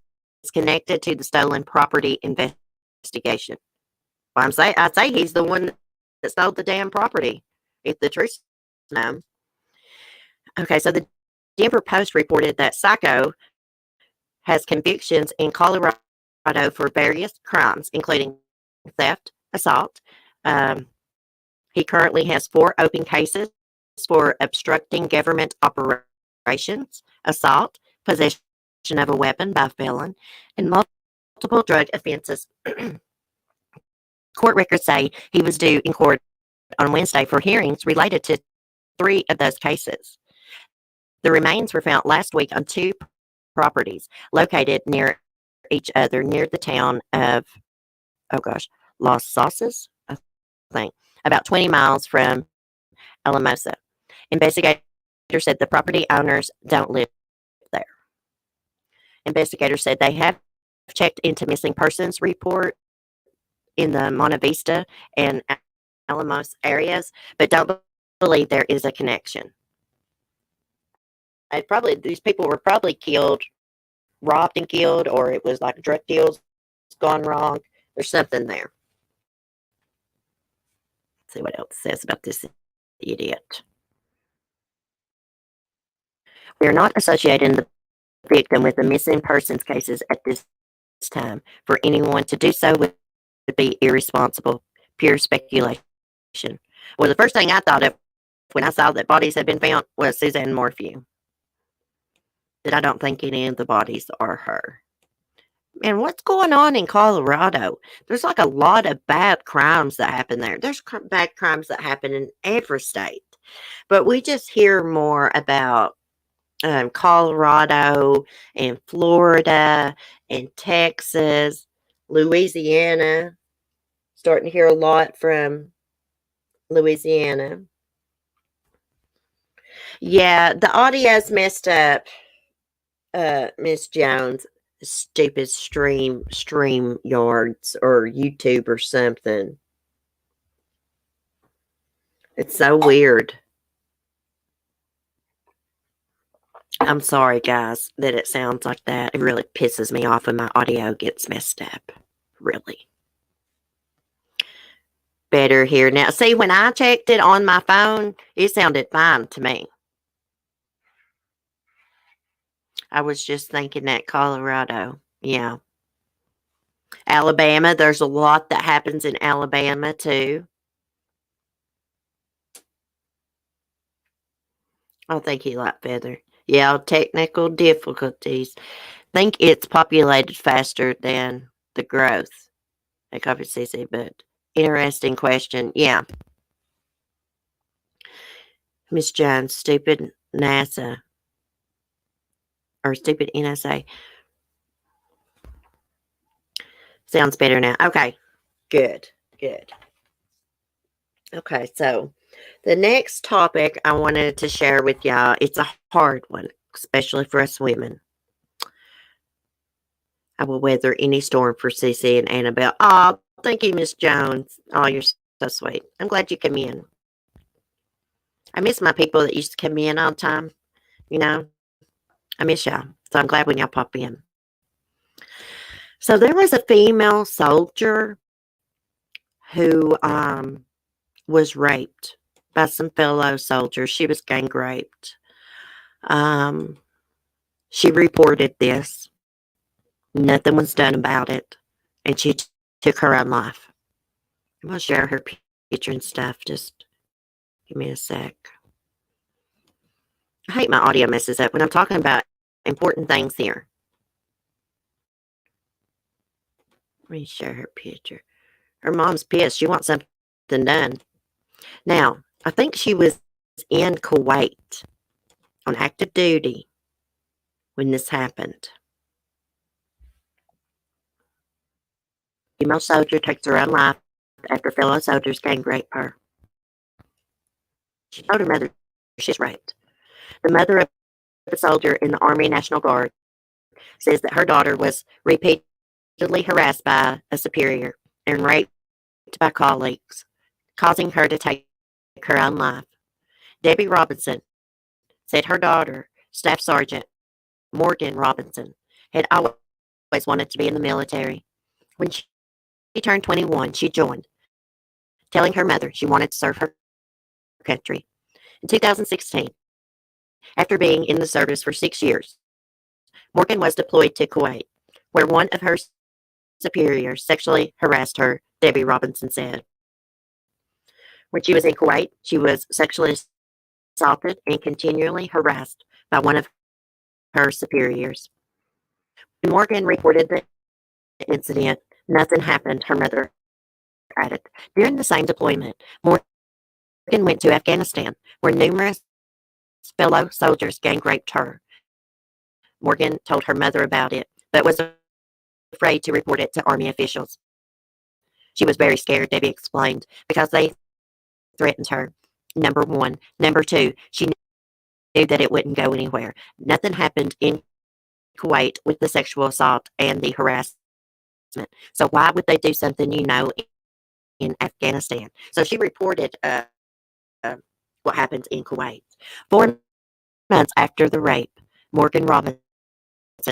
connected to the stolen property investigation. Well, I'd say he's the one that stole the damn property, if the truth's known. Okay, so the Denver Post reported that Psycho has convictions in Colorado for various crimes, including theft, assault. He currently has 4 open cases for obstructing government operations, assault, possession of a weapon by a felon, and multiple drug offenses. Court records say he was due in court on Wednesday for hearings related to 3 of those cases. The remains were found last week on 2 properties located near each other near the town of, oh gosh, Los Sauces, I think, about 20 miles from Alamosa. Investigators said the property owners don't live there. Investigators said they have checked into missing persons report in the Monte Vista and Alamos areas, but don't believe there is a connection. These people were probably killed, robbed and killed, or it was like drug deals gone wrong. There's something there. Let's see what else it says about this idiot. We are not associating the victim with the missing persons cases at this time. For anyone to do so would be irresponsible, pure speculation. Well, the first thing I thought of when I saw that bodies had been found was Suzanne Morphew. But I don't think any of the bodies are her. And what's going on in Colorado? There's like a lot of bad crimes that happen there. There's bad crimes that happen in every state. But we just hear more about Colorado and Florida and Texas, Louisiana. Starting to hear a lot from Louisiana. Yeah, the audio's messed up, Miss Jones. Stupid stream yards or YouTube or something. It's so weird. I'm sorry, guys, that it sounds like that. It really pisses me off when my audio gets messed up. Really. Better here now. See, when I checked it on my phone, it sounded fine to me. I was just thinking that Colorado. Yeah. Alabama, there's a lot that happens in Alabama, too. Oh, thank you, Light Feather. Yeah, technical difficulties. Think it's populated faster than the growth. I copy CC, but interesting question. Yeah. Miss Jones, stupid NASA. Or stupid NSA. Sounds better now. Okay. Good. Okay, so the next topic I wanted to share with y'all, it's a hard one, especially for us women. I will weather any storm for CC and Annabelle. Oh, thank you, Miss Jones. Oh, you're so sweet. I'm glad you came in. I miss my people that used to come in all the time. You know, I miss y'all. So I'm glad when y'all pop in. So there was a female soldier who was raped by some fellow soldiers. She was gang raped. She reported this. Nothing was done about it. And she took her own life. I'm going to share her picture and stuff. Just give me a sec. I hate my audio messes up when I'm talking about important things here. Let me share her picture. Her mom's pissed. She wants something done. Now, I think she was in Kuwait on active duty when this happened. Female soldier takes her own life after fellow soldiers gang rape her. She told her mother she's raped. The mother of a soldier in the Army National Guard says that her daughter was repeatedly harassed by a superior and raped by colleagues, causing her to take her own life. Debbie Robinson said her daughter, Staff Sergeant Morgan Robinson, had always wanted to be in the military. When she turned 21, she joined, telling her mother she wanted to serve her country. In 2016, after being in the service for 6 years, Morgan was deployed to Kuwait, where one of her superiors sexually harassed her, Debbie Robinson said. When she was in Kuwait, she was sexually assaulted and continually harassed by one of her superiors. When Morgan reported the incident, nothing happened, her mother added. During the same deployment, Morgan went to Afghanistan, where numerous fellow soldiers gang raped her. Morgan told her mother about it, but was afraid to report it to Army officials. She was very scared, Debbie explained, because they threatened her. Number one. Number two, she knew that it wouldn't go anywhere. Nothing happened in Kuwait with the sexual assault and the harassment. So why would they do something, in Afghanistan? So she reported what happened in Kuwait. 4 months after the rape, Morgan Robinson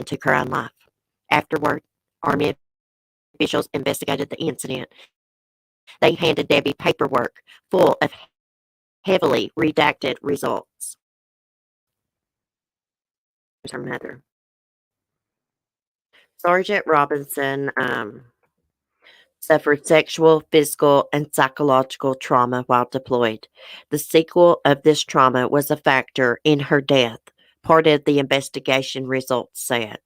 took her own life. Afterward, Army officials investigated the incident. They handed Debbie paperwork full of heavily redacted results. Her mother. Sergeant Robinson suffered sexual, physical, and psychological trauma while deployed. The sequel of this trauma was a factor in her death, part of the investigation results said.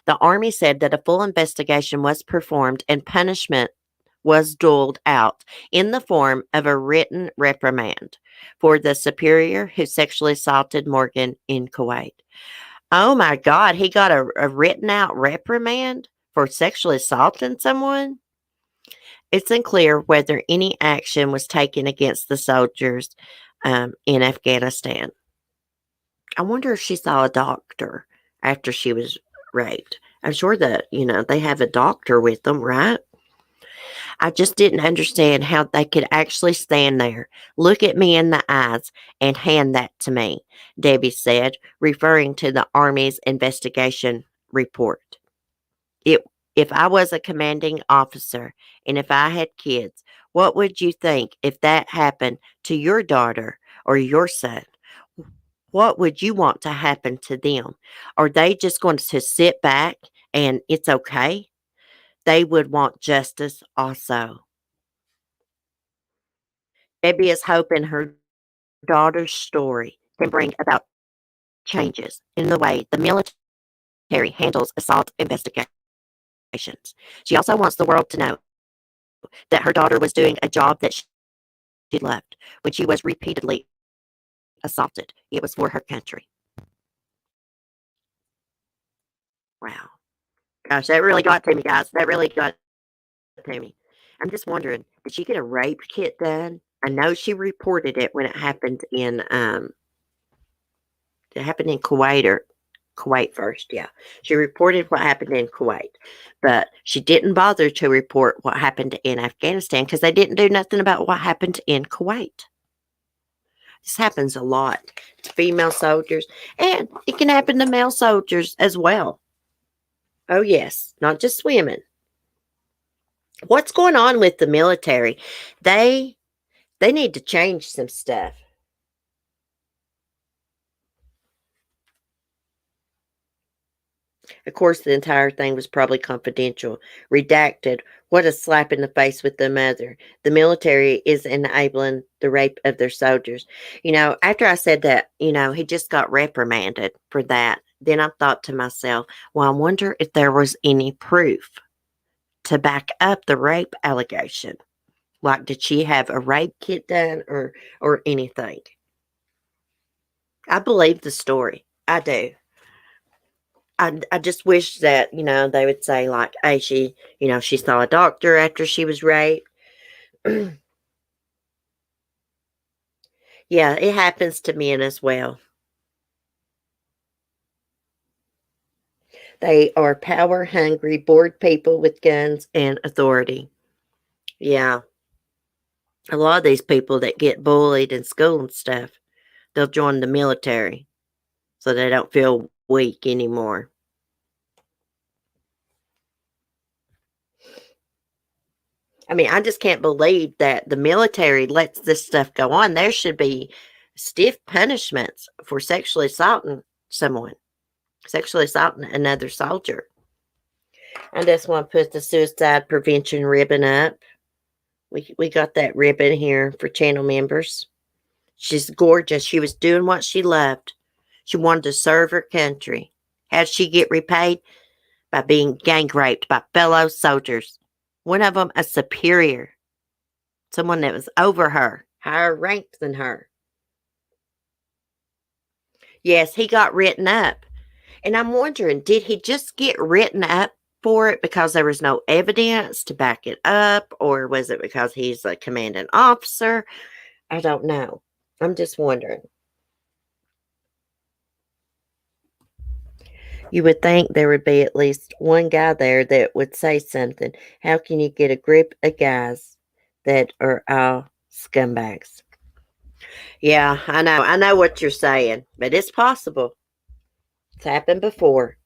The Army said that a full investigation was performed and punishment was doled out in the form of a written reprimand for the superior who sexually assaulted Morgan in Kuwait. Oh my God, he got a written out reprimand for sexually assaulting someone? It's unclear whether any action was taken against the soldiers in Afghanistan. I wonder if she saw a doctor after she was raped. I'm sure that, they have a doctor with them, right? I just didn't understand how they could actually stand there, look at me in the eyes, and hand that to me, Debbie said, referring to the Army's investigation report. It, if I was a commanding officer and if I had kids, what would you think if that happened to your daughter or your son? What would you want to happen to them? Are they just going to sit back and it's okay? They would want justice also. Debbie is hoping her daughter's story can bring about changes in the way the military handles assault investigations. She also wants the world to know that her daughter was doing a job that she loved when she was repeatedly assaulted. It was for her country. Wow. Gosh, that really got to me, guys. That really got to me. I'm just wondering, did she get a rape kit done? I know she reported it when it happened in Kuwait or Kuwait first, yeah. She reported what happened in Kuwait, but she didn't bother to report what happened in Afghanistan because they didn't do nothing about what happened in Kuwait. This happens a lot to female soldiers, and it can happen to male soldiers as well. Oh, yes, not just women. What's going on with the military? They need to change some stuff. Of course, the entire thing was probably confidential. Redacted. What a slap in the face with the mother. The military is enabling the rape of their soldiers. After I said that, he just got reprimanded for that. Then I thought to myself, well, I wonder if there was any proof to back up the rape allegation. Like, did she have a rape kit done or anything? I believe the story. I do. I just wish that, they would say like, hey, she saw a doctor after she was raped. Yeah, it happens to men as well. They are power hungry, bored people with guns and authority. Yeah. A lot of these people that get bullied in school and stuff, they'll join the military so they don't feel weak anymore. I mean, I just can't believe that the military lets this stuff go on. There should be stiff punishments for sexually assaulting someone, sexually assaulting another soldier. I just want to put the suicide prevention ribbon up. We got that ribbon here for channel members. She's gorgeous. She was doing what she loved. She wanted to serve her country. How did she get repaid? By being gang raped by fellow soldiers. One of them a superior, someone that was over her. higher ranked than her. Yes, he got written up. And I'm wondering, did he just get written up for it because there was no evidence to back it up? Or was it because he's a commanding officer? I don't know. I'm just wondering. You would think there would be at least one guy there that would say something. How can you get a grip of guys that are all scumbags? Yeah, I know. I know what you're saying, but it's possible. It's happened before.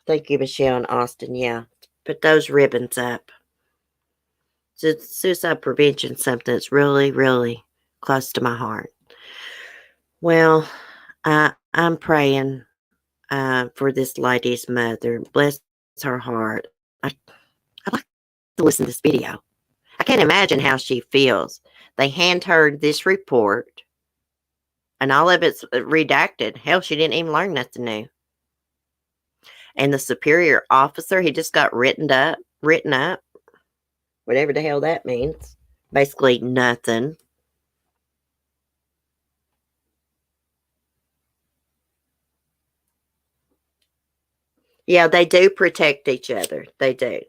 Thank you, Michelle and Austin. Yeah, put those ribbons up. Suicide prevention is something that's really, really close to my heart. Well, I'm praying for this lady's mother. Bless her heart. I'd like to listen to this video. I can't imagine how she feels. They hand her this report, and all of it's redacted. Hell, she didn't even learn nothing new. And the superior officer, he just got written up, whatever the hell that means. Basically, nothing. Yeah, they do protect each other. They do.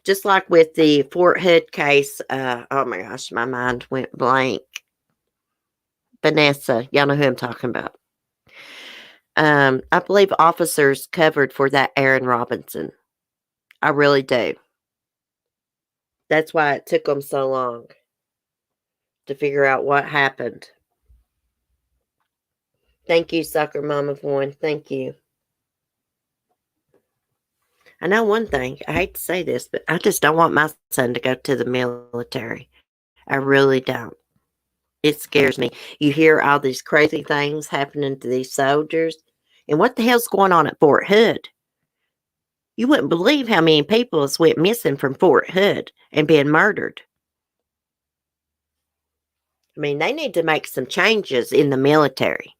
Just like with the Fort Hood case. Oh my gosh, my mind went blank. Vanessa, y'all know who I'm talking about. I believe officers covered for that Aaron Robinson. I really do. That's why it took them so long to figure out what happened. Thank you, Sucker Mama One. Thank you. I know one thing. I hate to say this, but I just don't want my son to go to the military. I really don't. It scares me. You hear all these crazy things happening to these soldiers. And what the hell's going on at Fort Hood? You wouldn't believe how many people has went missing from Fort Hood and been murdered. I mean, they need to make some changes in the military.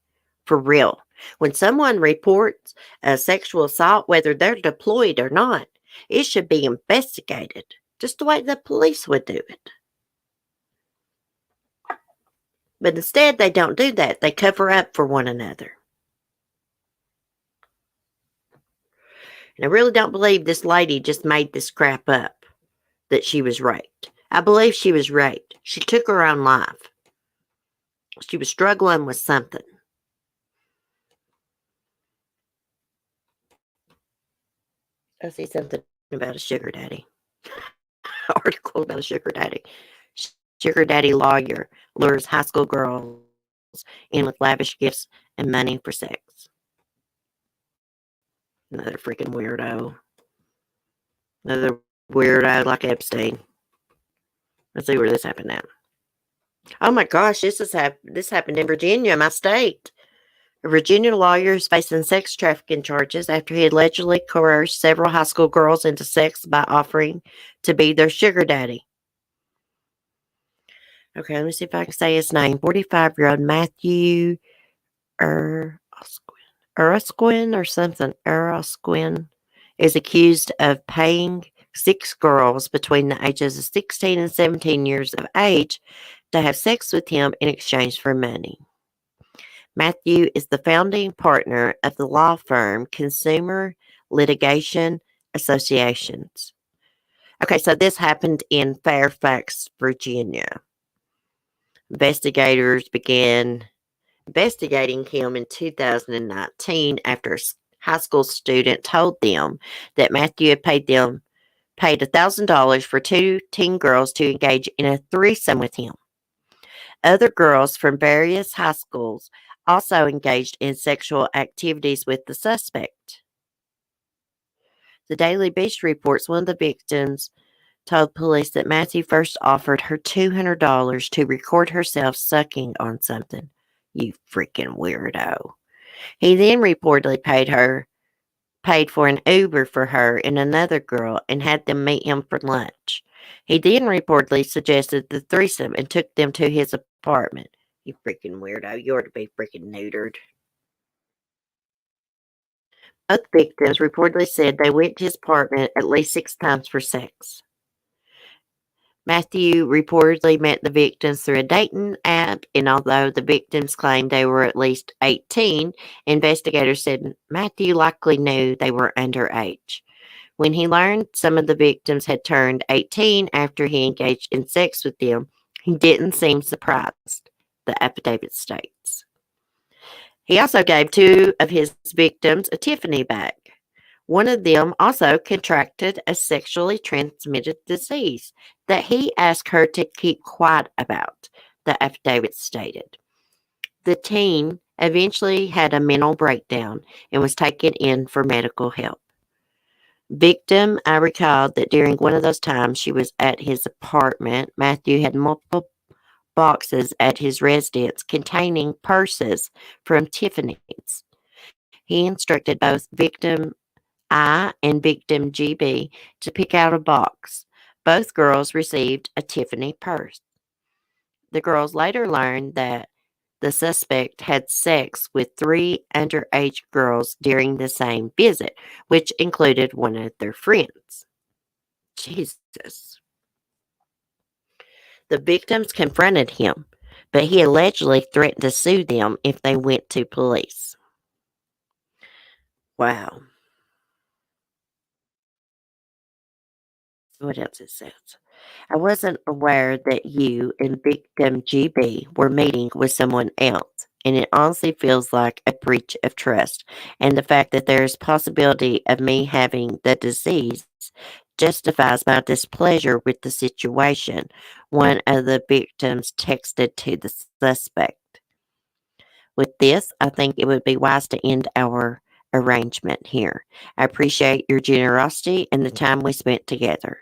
For real. When someone reports a sexual assault, whether they're deployed or not, it should be investigated, just the way the police would do it. But instead, they don't do that. They cover up for one another. And I really don't believe this lady just made this crap up, that she was raped. I believe she was raped. She took her own life. She was struggling with something. I see something about a sugar daddy. Article about a sugar daddy. Sugar daddy lawyer lures high school girls in with lavish gifts and money for sex. Another freaking weirdo. Another weirdo like Epstein. Let's see where this happened now. Oh my gosh, this happened in Virginia, my state. A Virginia lawyer is facing sex trafficking charges after he allegedly coerced several high school girls into sex by offering to be their sugar daddy. Okay, let me see if I can say his name. 45-year-old Matthew Erskine or something. Erskine is accused of paying 6 girls between the ages of 16 and 17 years of age to have sex with him in exchange for money. Matthew is the founding partner of the law firm Consumer Litigation Associations. Okay, so this happened in Fairfax, Virginia. Investigators began investigating him in 2019 after a high school student told them that Matthew had paid $1,000 for 2 teen girls to engage in a threesome with him. Other girls from various high schools also engaged in sexual activities with the suspect. The Daily Beast reports one of the victims told police that Matthew first offered her $200 to record herself sucking on something. You freaking weirdo. He then reportedly paid for an Uber for her and another girl and had them meet him for lunch. He then reportedly suggested the threesome and took them to his apartment. You freaking weirdo. You ought to be freaking neutered. Both victims reportedly said they went to his apartment at least 6 times for sex. Matthew reportedly met the victims through a dating app, and although the victims claimed they were at least 18, investigators said Matthew likely knew they were underage. When he learned some of the victims had turned 18 after he engaged in sex with them, he didn't seem surprised, the affidavit states. He also gave two of his victims a Tiffany bag. One of them also contracted a sexually transmitted disease that he asked her to keep quiet about, the affidavit stated. The teen eventually had a mental breakdown and was taken in for medical help. Victim, I recalled that during one of those times she was at his apartment, Matthew had multiple boxes at his residence containing purses from Tiffany's. He instructed both victim I and victim GB to pick out a box. Both girls received a Tiffany purse. The girls later learned that the suspect had sex with three underage girls during the same visit, which included one of their friends. Jesus. The victims confronted him, but he allegedly threatened to sue them if they went to police. Wow. What else it says? I wasn't aware that you and victim GB were meeting with someone else, and it honestly feels like a breach of trust. And the fact that there is possibility of me having the disease justifies my displeasure with the situation, one of the victims texted to the suspect. With this, I think it would be wise to end our arrangement here. I appreciate your generosity and the time we spent together.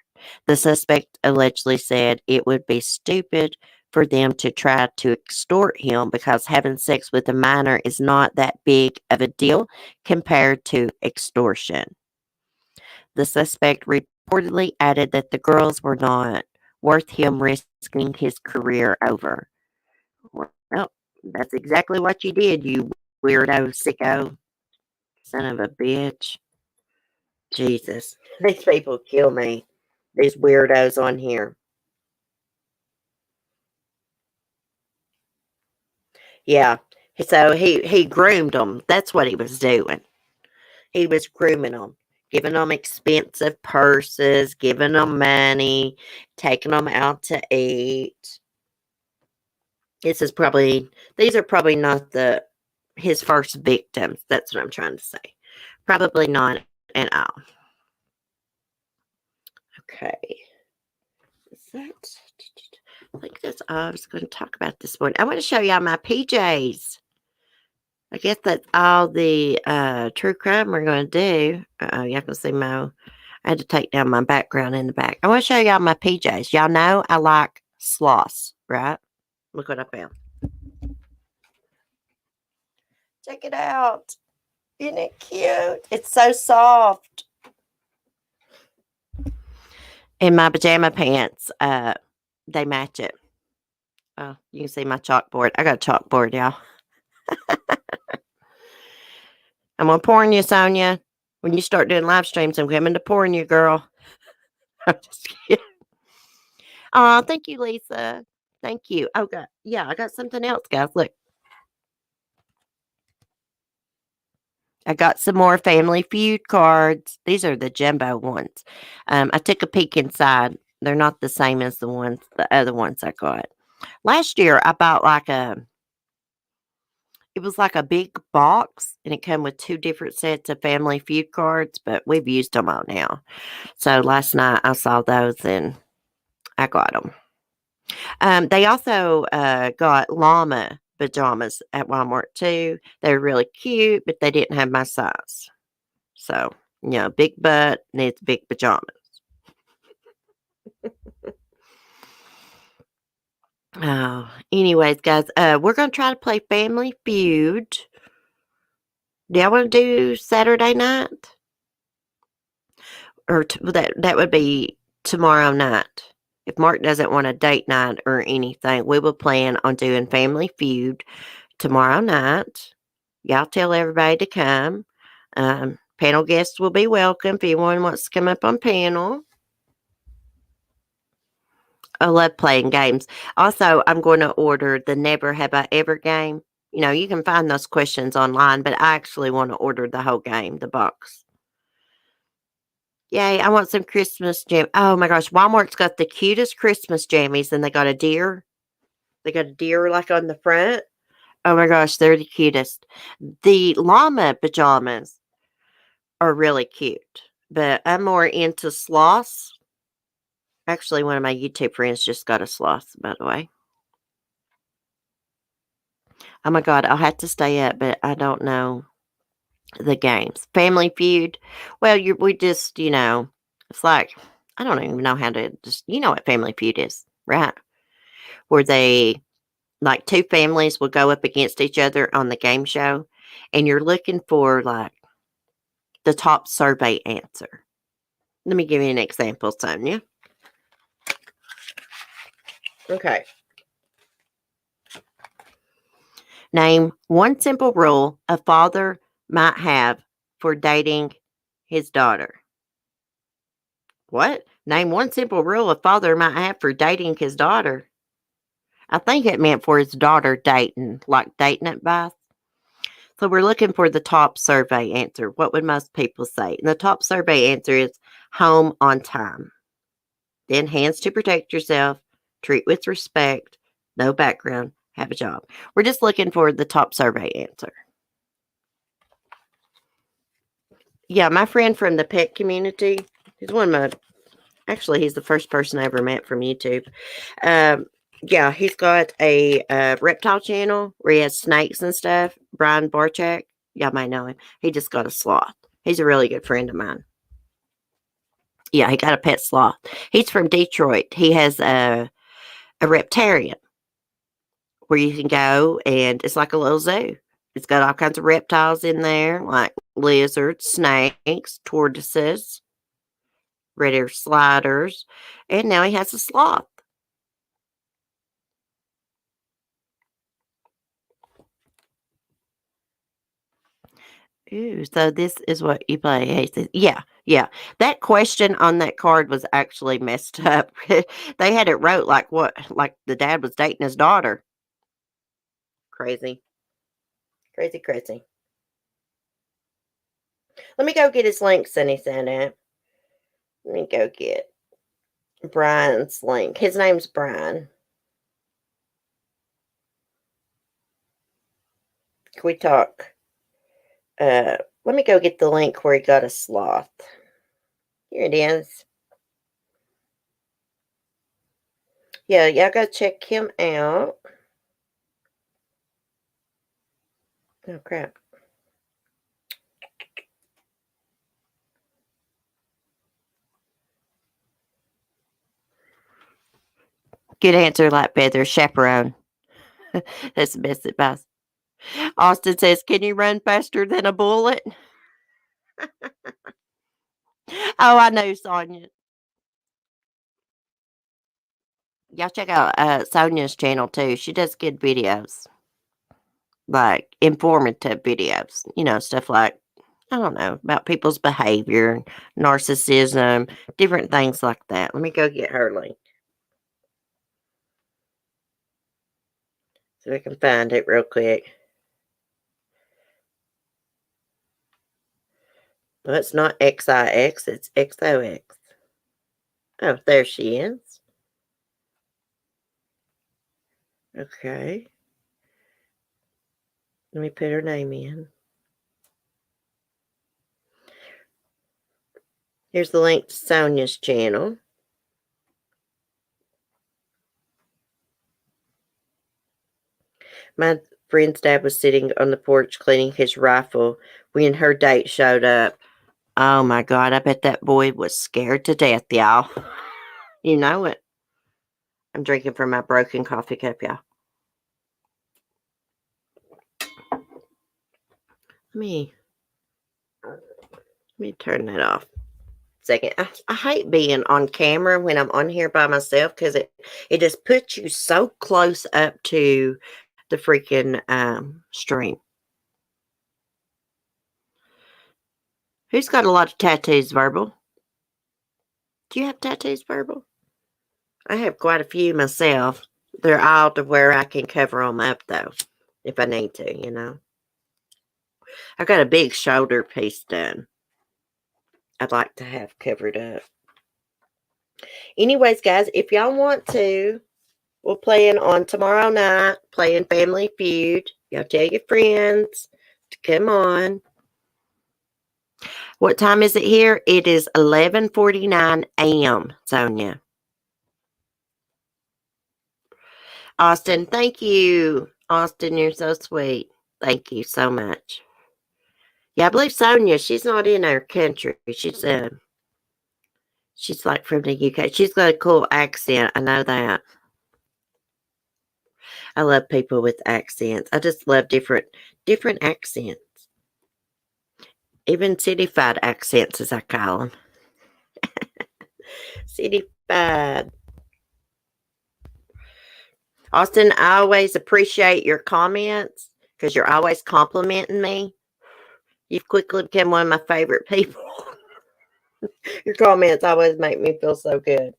The suspect allegedly said it would be stupid for them to try to extort him because having sex with a minor is not that big of a deal compared to extortion. The suspect reportedly added that the girls were not worth him risking his career over. Well, that's exactly what you did, you weirdo, sicko, son of a bitch. Jesus. These people kill me. These weirdos on here. Yeah. So he groomed them. That's what he was doing. He was grooming them, giving them expensive purses, giving them money, taking them out to eat. These are probably not his first victims. That's what I'm trying to say. Probably not at all. Okay. Is that, I think that's all I was going to talk about this morning. I want to show y'all my PJs. I guess that's all the true crime we're going to do. Y'all can see I had to take down my background in the back. I want to show y'all my PJs. Y'all know I like sloths, right? Look what I found. Check it out. Isn't it cute? It's so soft. And my pajama pants, they match it. Oh, you can see my chalkboard. I got a chalkboard, y'all. I'm going to porn you, Sonia. When you start doing live streams, I'm coming to porn you, girl. I'm just kidding. Oh, thank you, Lisa. Thank you. Oh, God. Yeah, I got something else, guys. Look. I got some more Family Feud cards. These are the jumbo ones. I took a peek inside. They're not the same as the other ones I got. Last year, I bought it was like a big box, and it came with two different sets of Family Feud cards, but we've used them all now. So last night, I saw those, and I got them. They also got llama pajamas at Walmart, too. They were really cute, but they didn't have my size. So, big butt needs big pajamas. Oh, anyways, guys, we're going to try to play Family Feud. Do y'all want to do Saturday night? Or that would be tomorrow night. If Mark doesn't want a date night or anything, we will plan on doing Family Feud tomorrow night. Y'all tell everybody to come. Panel guests will be welcome if anyone wants to come up on panel. I love playing games. Also, I'm going to order the Never Have I Ever game. You know, you can find those questions online, but I actually want to order the whole game, the box. Yay, I want some Christmas jam. Oh my gosh, Walmart's got the cutest Christmas jammies, and they got a deer. They got a deer like on the front. Oh my gosh, they're the cutest. The llama pajamas are really cute, but I'm more into sloths. Actually, one of my YouTube friends just got a sloth, by the way. Oh my god, I'll have to stay up, but I don't know the games. Family Feud. Well, we just, it's like I don't even know how to just you know what Family Feud is, right? Where they like two families will go up against each other on the game show, and you're looking for like the top survey answer. Let me give you an example, Sonia. Okay. Name one simple rule a father might have for dating his daughter. What? Name one simple rule a father might have for dating his daughter. I think it meant for his daughter dating, like dating advice. So we're looking for the top survey answer. What would most people say? And the top survey answer is home on time. Then hands to protect yourself, treat with respect, no background, have a job. We're just looking for the top survey answer. Yeah, my friend from the pet community, he's one of my, actually, he's the first person I ever met from YouTube. Yeah, he's got a reptile channel where he has snakes and stuff. Brian Barchak, y'all might know him. He just got a sloth. He's a really good friend of mine. Yeah, he got a pet sloth. He's from Detroit. He has a reptarian where you can go and it's like a little zoo. It's got all kinds of reptiles in there, like lizards, snakes, tortoises, red ear sliders, and now he has a sloth. Ooh, so this is what you play. He says, yeah, yeah. That question on that card was actually messed up. They had it wrote like what, like the dad was dating his daughter. Crazy, crazy, crazy. Let me go get his link, Sunny sent out. Let me go get Brian's link. His name's Brian. Can we talk? Let me go get the link where he got a sloth. Here it is. Yeah, y'all go check him out. Oh, crap. Good answer, like feather chaperone. That's the best advice. Austin says, "Can you run faster than a bullet?" Oh, I know, Sonia. Y'all check out Sonia's channel too. She does good videos, like informative videos. Stuff like I don't know about people's behavior, narcissism, different things like that. Let me go get her link so we can find it real quick. Well, it's not XIX, it's XOX. Oh, there she is. Okay. Let me put her name in. Here's the link to Sonia's channel. My friend's dad was sitting on the porch cleaning his rifle when her date showed up. Oh my God, I bet that boy was scared to death, y'all. You know it. I'm drinking from my broken coffee cup, y'all. Let me turn that off. Second. I hate being on camera when I'm on here by myself because it just puts you so close up to the freaking stream. Who's got a lot of tattoos, Verbal? Do you have tattoos, Verbal? I have quite a few myself. They're all to where I can cover them up, though, if I need to. I've got a big shoulder piece done. I'd like to have covered up. Anyways, guys, if y'all want to, we'll plan on tomorrow night, playing Family Feud. Y'all tell your friends to come on. What time is it here? It is 11:49 a.m., Sonia. Austin, thank you. Austin, you're so sweet. Thank you so much. Yeah, I believe Sonia, she's not in our country. She's like from the UK. She's got a cool accent. I know that. I love people with accents. I just love different accents. Even cityfied accents, as I call them. Cityfied. Austin, I always appreciate your comments because you're always complimenting me. You've quickly become one of my favorite people. Your comments always make me feel so good.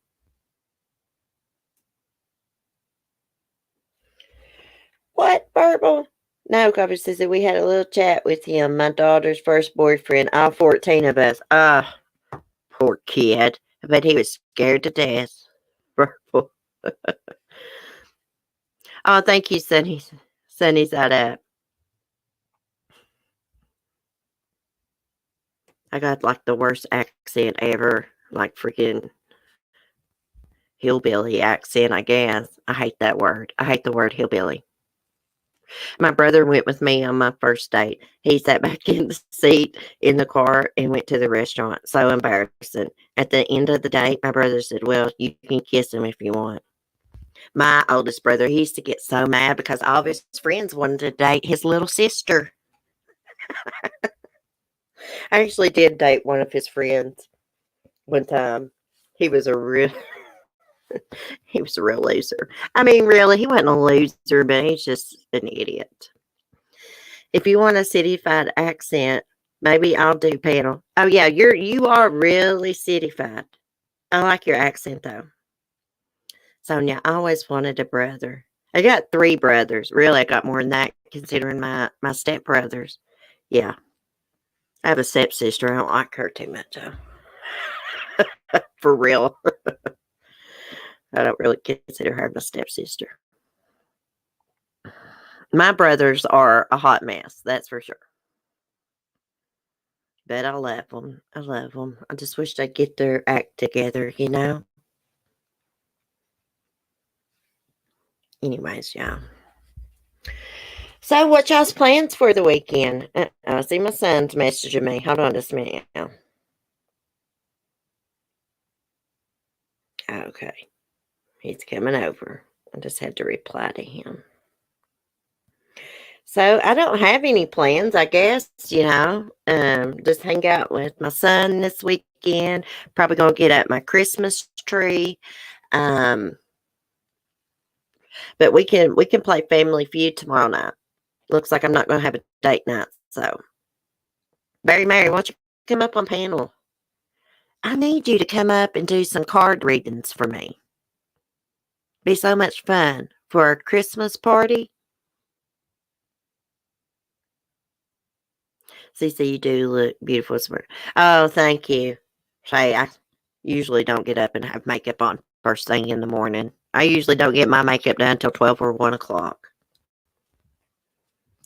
What, Verbal? No, Copper says that we had a little chat with him, my daughter's first boyfriend, all 14 of us. Poor kid. I bet he was scared to death. Verbal. Oh, thank you, Sunny. Sunny's out up. I got like the worst accent ever. Like freaking hillbilly accent, I guess. I hate that word. I hate the word hillbilly. My brother went with me on my first date. He sat back in the seat in the car and went to the restaurant. So embarrassing. At the end of the date, my brother said, well, you can kiss him if you want. My oldest brother, he used to get so mad because all of his friends wanted to date his little sister. I actually did date one of his friends one time. He was a real loser. I mean, really, he wasn't a loser, but he's just an idiot. If you want a cityfied accent, maybe I'll do panel. Oh yeah, you are really cityfied. I like your accent though. Sonia, I always wanted a brother. I got 3 brothers. Really, I got more than that considering my stepbrothers. Yeah. I have a stepsister. I don't like her too much though. For real. I don't really consider her my stepsister. My brothers are a hot mess, that's for sure. But I love them. I love them. I just wish they'd get their act together. Anyways, yeah. So, what y'all's plans for the weekend? I see my son's messaging me. Hold on just a minute now. Okay. He's coming over. I just had to reply to him. So, I don't have any plans, I guess, just hang out with my son this weekend. Probably going to get up my Christmas tree. But we can play Family Feud tomorrow night. Looks like I'm not going to have a date night. So, Barry Mary, why don't you come up on panel? I need you to come up and do some card readings for me. Be so much fun for our Christmas party. Cece, you do look beautiful. Oh, thank you. Say, I usually don't get up and have makeup on first thing in the morning. I usually don't get my makeup done until 12 or 1 o'clock.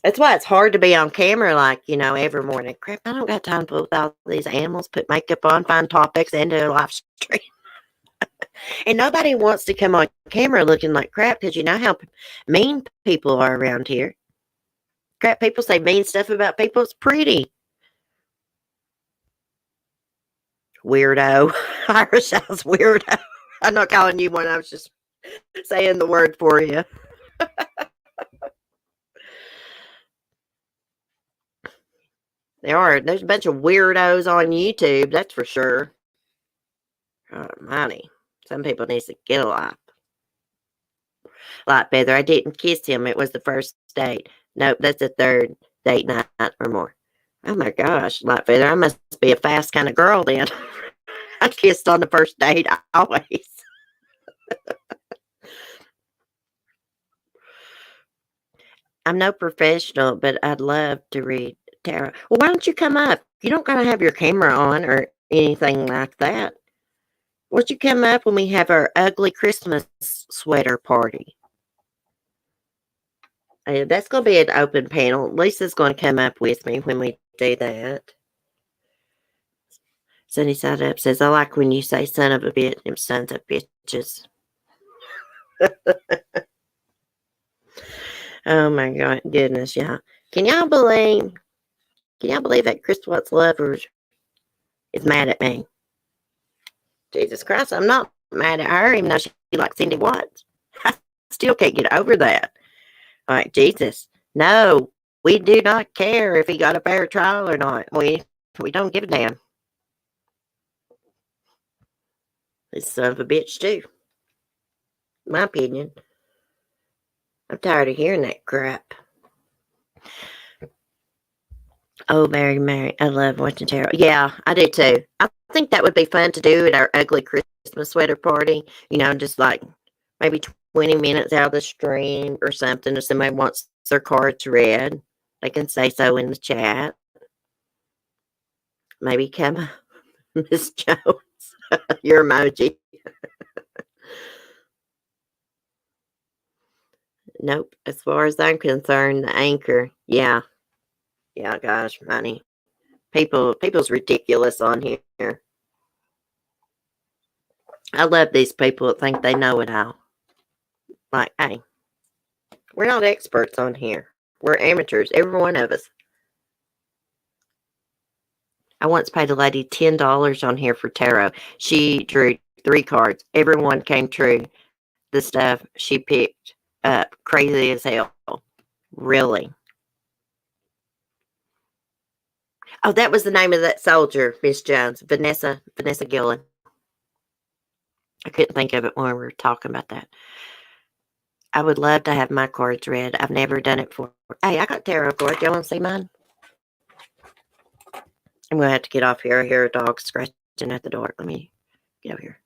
That's why it's hard to be on camera every morning. Crap, I don't got time to put all these animals, put makeup on, find topics, and do a live stream. And nobody wants to come on camera looking like crap because you know how mean people are around here. Crap, people say mean stuff about people. It's pretty. Weirdo. Irish house weirdo. I'm not calling you one. I was just saying the word for you. There's a bunch of weirdos on YouTube, that's for sure. Oh, money. Some people need to get a life. Like Feather, I didn't kiss him. It was the first date. Nope, that's the 3rd date night or more. Oh my gosh, Light Feather, I must be a fast kind of girl then. I kissed on the first date always. I'm no professional, but I'd love to read tarot. Well, why don't you come up? You don't gotta have your camera on or anything like that. Why don't you come up when we have our ugly Christmas sweater party? That's gonna be an open panel. Lisa's gonna come up with me when we do that. Sunny Side Up says, I like when you say son of a bitch, them sons of bitches. Oh my god, goodness, yeah. Can y'all believe that Chris Watts Lovers is mad at me? Jesus Christ, I'm not mad at her, even though she likes Cindy Watts. I still can't get over that. All right, Jesus. No, we do not care if he got a fair trial or not. We don't give a damn. This son of a bitch, too. My opinion. I'm tired of hearing that crap. Oh, Mary, I love watching tarot. Yeah, I do too. I think that would be fun to do at our ugly Christmas sweater party. Just like maybe 20 minutes out of the stream or something. If somebody wants their cards read, they can say so in the chat. Maybe come, Miss Jones, your emoji. Nope. As far as I'm concerned, the anchor. Yeah, gosh, money. People's ridiculous on here. I love these people that think they know it all. Like, hey, we're not experts on here. We're amateurs, every one of us. I once paid a lady $10 on here for tarot. She drew 3 cards. Everyone came true. The stuff she picked up, crazy as hell. Really. Oh, that was the name of that soldier, Miss Jones. Vanessa Gillen. I couldn't think of it when we were talking about that. I would love to have my cards read. I've never done it before. Hey, I got tarot cards. Y'all want to see mine? I'm going to have to get off here. I hear a dog scratching at the door. Let me get over here.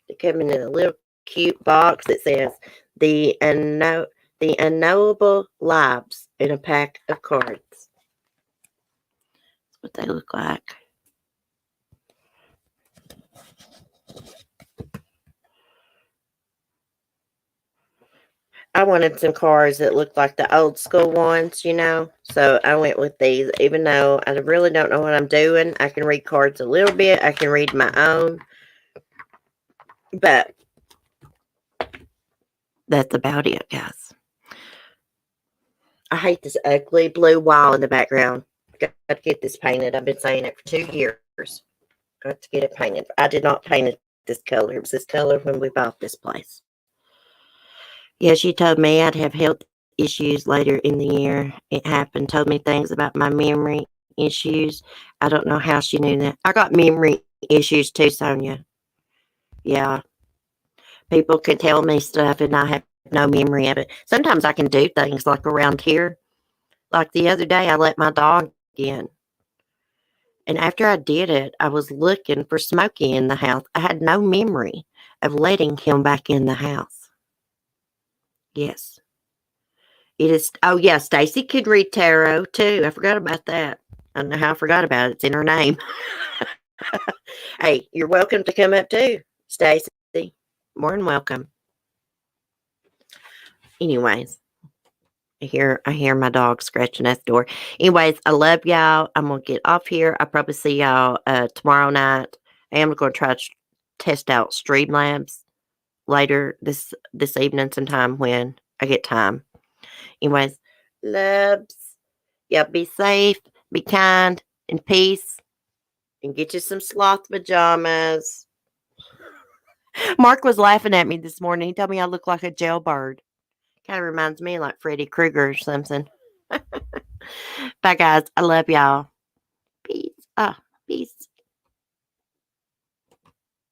They come in a little cute box that says the unknowable lives in a pack of cards. That's what they look like. I wanted some cards that looked like the old school ones, so I went with these. Even though I really don't know what I'm doing, I can read cards a little bit. I can read my own, but that's about it, guys. I hate this ugly blue wall in the background. Got to get this painted. I've been saying it for 2 years. Got to get it painted. I did not paint it this color. It was this color when we bought this place. Yeah, she told me I'd have health issues later in the year. It happened. Told me things about my memory issues. I don't know how she knew that. I got memory issues too, Sonia. Yeah. People can tell me stuff and I have no memory of it. Sometimes I can do things like around here. Like the other day, I let my dog in. And after I did it, I was looking for Smokey in the house. I had no memory of letting him back in the house. Yes. It is. Oh, yeah. Stacy could read tarot too. I forgot about that. I don't know how I forgot about it. It's in her name. Hey, you're welcome to come up too, Stacy. More than welcome. Anyways, I hear my dog scratching at the door. Anyways, I love y'all. I'm gonna get off here. I'll probably see y'all tomorrow night. I am gonna try to test out Streamlabs later this evening sometime when I get time. Anyways, loves. Y'all be safe, be kind, and peace. And get you some sloth pajamas. Mark was laughing at me this morning. He told me I look like a jailbird. Kind of reminds me like Freddy Krueger or something. Bye, guys. I love y'all. Peace. Peace.